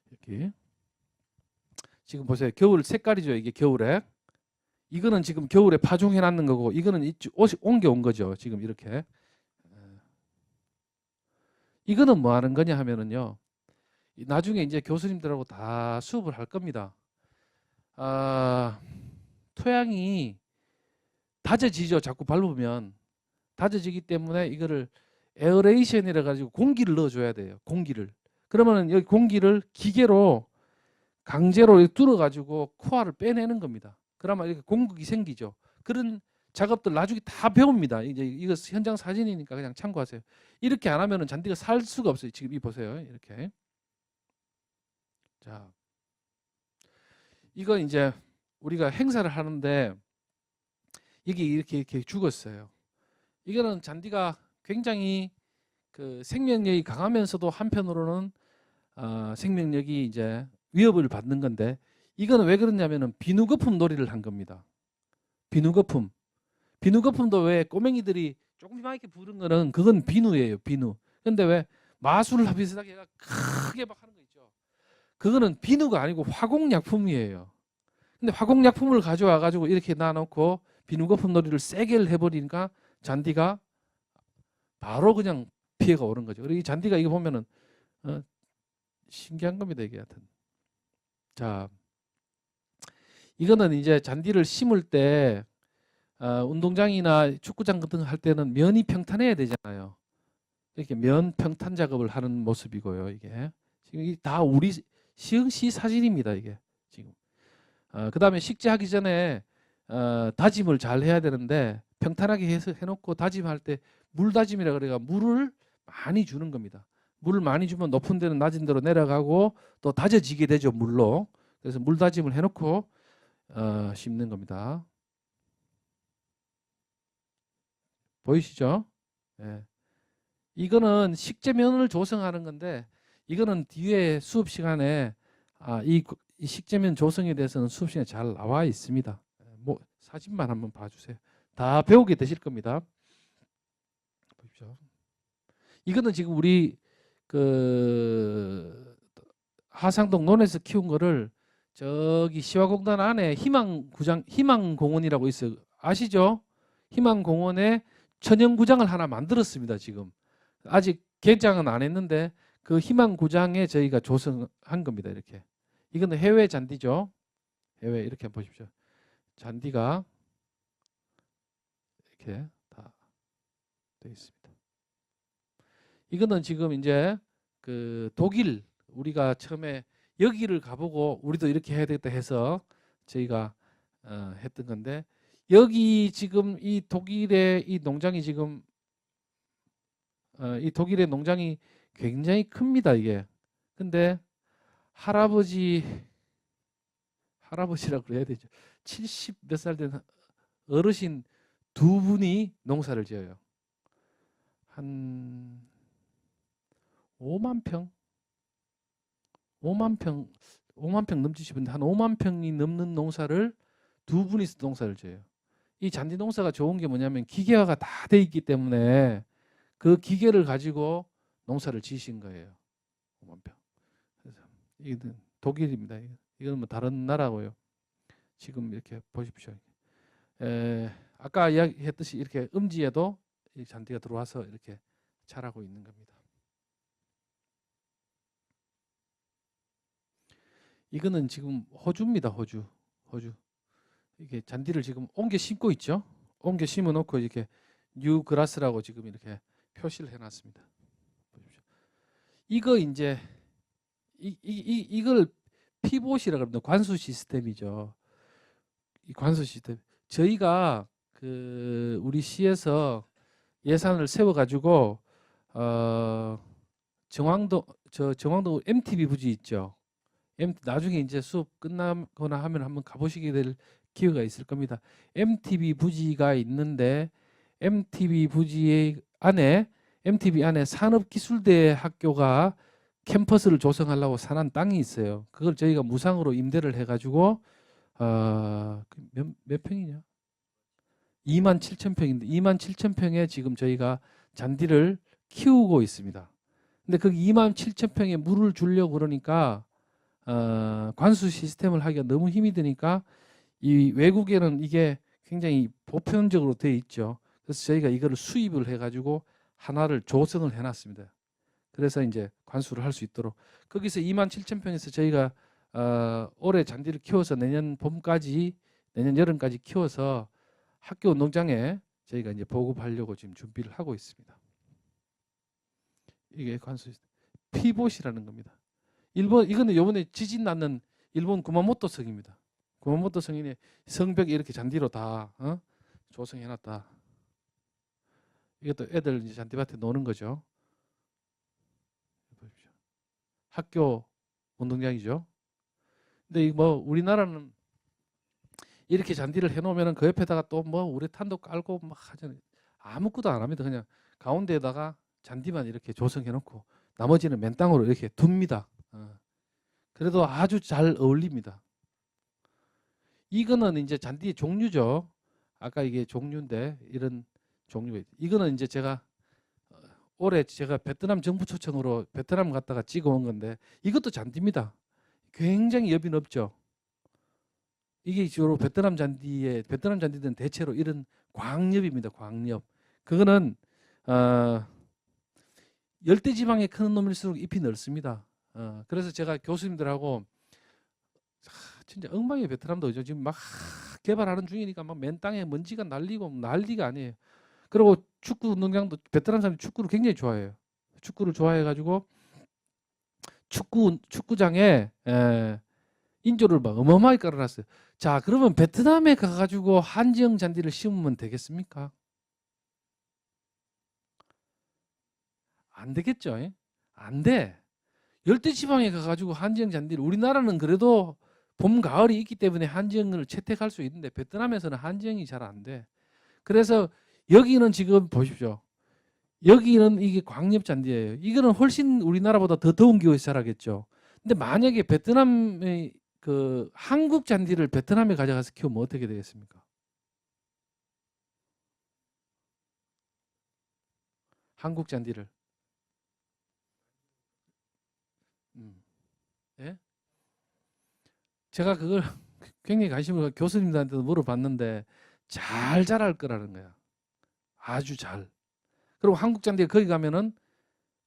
이렇게. 지금 보세요. 겨울 색깔이죠. 이게 겨울에. 이거는 지금 겨울에 파종해 놨는 거고 이거는 옮겨온 거죠. 지금 이렇게. 이거는 뭐 하는 거냐 하면은요. 나중에 이제 교수님들하고 다 수업을 할 겁니다. 토양이 다져지죠. 자꾸 밟으면. 다져지기 때문에 이거를 에어레이션이라 가지고 공기를 넣어줘야 돼요. 공기를. 그러면은 여기 공기를 기계로 강제로 이렇게 뚫어가지고 코알을 빼내는 겁니다. 그러면 이렇게 공극이 생기죠. 그런 작업들 나중에 다 배웁니다. 이제 이거 현장 사진이니까 그냥 참고하세요. 이렇게 안 하면은 잔디가 살 수가 없어요. 지금 이 보세요. 이렇게. 자, 이거 이제 우리가 행사를 하는데 이게 이렇게 죽었어요. 이거는 잔디가 굉장히 그 생명력이 강하면서도 한편으로는 생명력이 이제 위협을 받는 건데 이거는 왜 그러냐면은 비누거품 놀이를 한 겁니다. 비누거품. 비누거품도 왜 꼬맹이들이 조그맣게 부른 거는 그건 비누예요. 비누. 근데 왜 마술을 비슷하게 해가 크게 막 하는 거 있죠. 그거는 비누가 아니고 화공약품이에요. 근데 화공약품을 가져와 가지고 이렇게 놔놓고 비누거품 놀이를 세게 해버리니까 잔디가 바로 그냥 피해가 오는 거죠. 그리고 이 잔디가 이거 보면은 신기한 겁니다. 이게 하여튼. 자, 이거는 이제 잔디를 심을 때 운동장이나 축구장 같은 거 할 때는 면이 평탄해야 되잖아요. 이렇게 면 평탄 작업을 하는 모습이고요. 이게 지금 이게 다 우리 시흥시 사진입니다. 이게 지금. 그다음에 식재하기 전에 다짐을 잘 해야 되는데 평탄하게 해서 해놓고 다짐할 때 물다짐이라 그래가 물을 많이 주는 겁니다. 물을 많이 주면 높은 데는 낮은 데로 내려가고 또 다져지게 되죠. 물로. 그래서 물다짐을 해놓고 심는 겁니다. 보이시죠? 예. 이거는 식재면을 조성하는 건데 이거는 뒤에 수업 시간에 이 식재면 조성에 대해서는 수업 시간에 잘 나와 있습니다. 뭐 사진만 한번 봐주세요. 다 배우게 되실 겁니다. 보십시오. 이거는 지금 우리 그 하상동 논에서 키운 거를 저기 시화공단 안에 희망공원이라고 있어요. 아시죠? 희망공원에 천연구장을 하나 만들었습니다. 지금 아직 개장은 안 했는데 그 희망구장에 저희가 조성한 겁니다. 이렇게. 이거는 해외 잔디죠. 해외 이렇게 보십시오. 잔디가 이렇게 다 되어 있습니다. 이거는 지금 이제 그 독일 우리가 처음에 여기를 가보고 우리도 이렇게 해야 되겠다 해서 저희가 했던 건데 여기 지금 이 독일의 이 농장이 지금 이 독일의 농장이 굉장히 큽니다. 이게. 근데 할아버지라고 그래야 되죠. 70 몇 살 된 어르신 두 분이 농사를 지어요. 한 5만 평 넘치시는데 한 5만 평이 넘는 농사를 두 분이서 농사를 지어요. 이 잔디 농사가 좋은 게 뭐냐면 기계화가 다 돼 있기 때문에 그 기계를 가지고 농사를 지으신 거예요. 5만 평. 그래서 이건 독일입니다. 이건 뭐 다른 나라고요. 지금 이렇게 보십시오. 아까 이야기했듯이 이렇게 음지에도 이 잔디가 들어와서 이렇게 자라고 있는 겁니다. 이거는 지금 호주입니다. 호주. 이게 잔디를 지금 옮겨 심고 있죠. 옮겨 심어 놓고 이렇게 뉴 그라스라고 지금 이렇게 표시를 해놨습니다. 보십시오. 이거 이제 이걸 피봇이라고 합니다. 관수 시스템이죠. 이 관수 시스템. 저희가 그 우리 시에서 예산을 세워 가지고 정왕도 MTB 부지 있죠. 나중에 이제 수업 끝나거나 하면 한번 가보시게 될 기회가 있을 겁니다. MTB 부지가 있는데 MTB 안에 산업기술대 학교가 캠퍼스를 조성하려고 산한 땅이 있어요. 그걸 저희가 무상으로 임대를 해가지고 몇 평이냐? 27,000평인데 27,000평에 지금 저희가 잔디를 키우고 있습니다. 근데 그 27,000평에 물을 주려고 그러니까 관수 시스템을 하기가 너무 힘이 드니까 이 외국에는 이게 굉장히 보편적으로 되어 있죠. 그래서 저희가 이거를 수입을 해가지고 하나를 조성을 해놨습니다. 그래서 이제 관수를 할 수 있도록 거기서 27,000평에서 저희가 올해 잔디를 키워서 내년 여름까지 키워서 학교 운동장에 저희가 이제 보급하려고 지금 준비를 하고 있습니다. 이게 관수 피봇이라는 겁니다. 이거는 이번에 지진 났는 일본 구마모토 성입니다. 구마모토 성인의 성벽에 이렇게 잔디로 다 조성해놨다. 이것도 애들 이제 잔디밭에 노는 거죠. 보십시오. 학교 운동장이죠. 근데 뭐 우리나라는 이렇게 잔디를 해놓으면 그 옆에다가 또 뭐 우레탄도 깔고 막 하잖아요. 아무것도 안 합니다. 그냥 가운데에다가 잔디만 이렇게 조성해놓고 나머지는 맨 땅으로 이렇게 둡니다. 그래도 아주 잘 어울립니다. 이거는 이제 잔디의 종류죠. 아까 이게 종류인데 이런 종류가 이거는 이제 올해 제가 베트남 정부 초청으로 베트남 갔다가 찍어온 건데 이것도 잔디입니다. 굉장히 엽이 넓죠. 이게 주로 베트남 잔디들은 대체로 이런 광엽입니다. 광엽. 그거는 열대지방에 큰 놈일수록 잎이 넓습니다. 그래서 제가 교수님들하고 진짜 엉망이에요. 베트남도 지금 막 개발하는 중이니까 막 맨 땅에 먼지가 날리고 난리가 아니에요. 그리고 축구 운동장도 베트남 사람들이 축구를 굉장히 좋아해요. 축구를 좋아해가지고 축구장에 인조를 막 어마어마하게 깔아놨어요. 자, 그러면 베트남에 가가지고 한지형 잔디를 심으면 되겠습니까? 안 되겠죠. 안 돼. 열대지방에 가가지고 한지형 잔디를 우리나라는 그래도 봄, 가을이 있기 때문에 한지형을 채택할 수 있는데 베트남에서는 한지형이 잘 안 돼. 그래서 여기는 지금 보십시오. 여기는 이게 광엽 잔디예요. 이거는 훨씬 우리나라보다 더 더운 기후에서 자라겠죠. 근데 만약에 베트남의 그 한국 잔디를 베트남에 가져가서 키우면 어떻게 되겠습니까? 한국 잔디를. 예? 제가 그걸 굉장히 관심을 교수님들한테도 물어봤는데 잘 자랄 거라는 거야. 아주 잘. 그리고 한국 잔디가 거기 가면은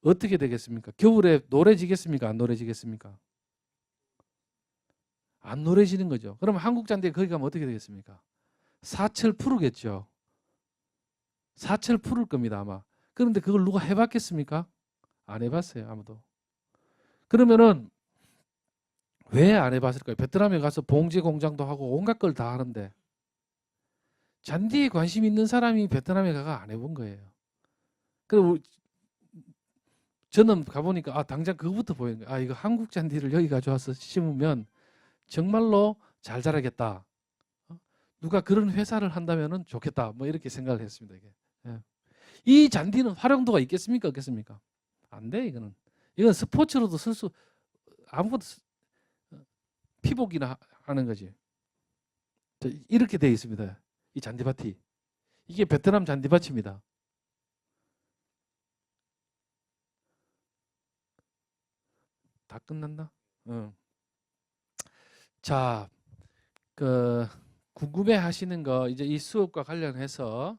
어떻게 되겠습니까? 겨울에 노래지겠습니까? 안 노래지겠습니까? 안 노래지는 거죠. 그러면 한국 잔디가 거기 가면 어떻게 되겠습니까? 사철 푸르겠죠. 사철 푸를 겁니다, 아마. 그런데 그걸 누가 해봤겠습니까? 안 해봤어요, 아무도. 그러면은 왜 안 해봤을까요? 베트남에 가서 봉제 공장도 하고 온갖 걸 다 하는데 잔디에 관심 있는 사람이 베트남에 가가 안 해본 거예요. 그리고 저는 가보니까 당장 그거부터 보이는 거예요. 이거 한국 잔디를 여기 가져와서 심으면 정말로 잘 자라겠다. 누가 그런 회사를 한다면 좋겠다. 뭐 이렇게 생각을 했습니다. 이게. 예. 이 잔디는 활용도가 있겠습니까? 없겠습니까? 안 돼, 이거는. 이건 스포츠로도 쓸 수, 아무것도 피복이나 하는 거지. 이렇게 되어 있습니다. 이 잔디밭이. 이게 베트남 잔디밭입니다. 다 끝났나? 자, 궁금해 하시는 거 이제 이 수업과 관련해서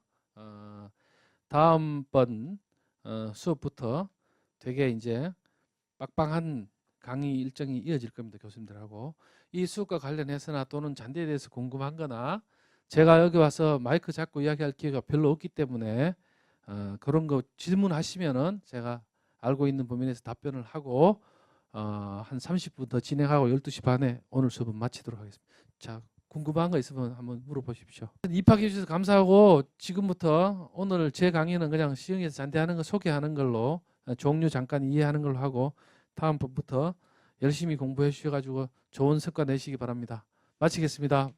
다음번 수업부터 되게 이제 빡빡한 강의 일정이 이어질 겁니다. 교수님들하고. 이 수업과 관련해서나 또는 잔디에 대해서 궁금한 거나 제가 여기 와서 마이크 잡고 이야기할 기회가 별로 없기 때문에 그런 거 질문하시면은 제가 알고 있는 범위 내에서 답변을 하고 한 30분 더 진행하고 12시 반에 오늘 수업은 마치도록 하겠습니다. 자, 궁금한 거 있으면 한번 물어보십시오. 입학해 주셔서 감사하고 지금부터 오늘 제 강의는 그냥 시흥에서 잔디하는 거 소개하는 걸로 종류 잠깐 이해하는 걸로 하고 다음 번부터 열심히 공부해 주셔가지고 좋은 성과 내시기 바랍니다. 마치겠습니다.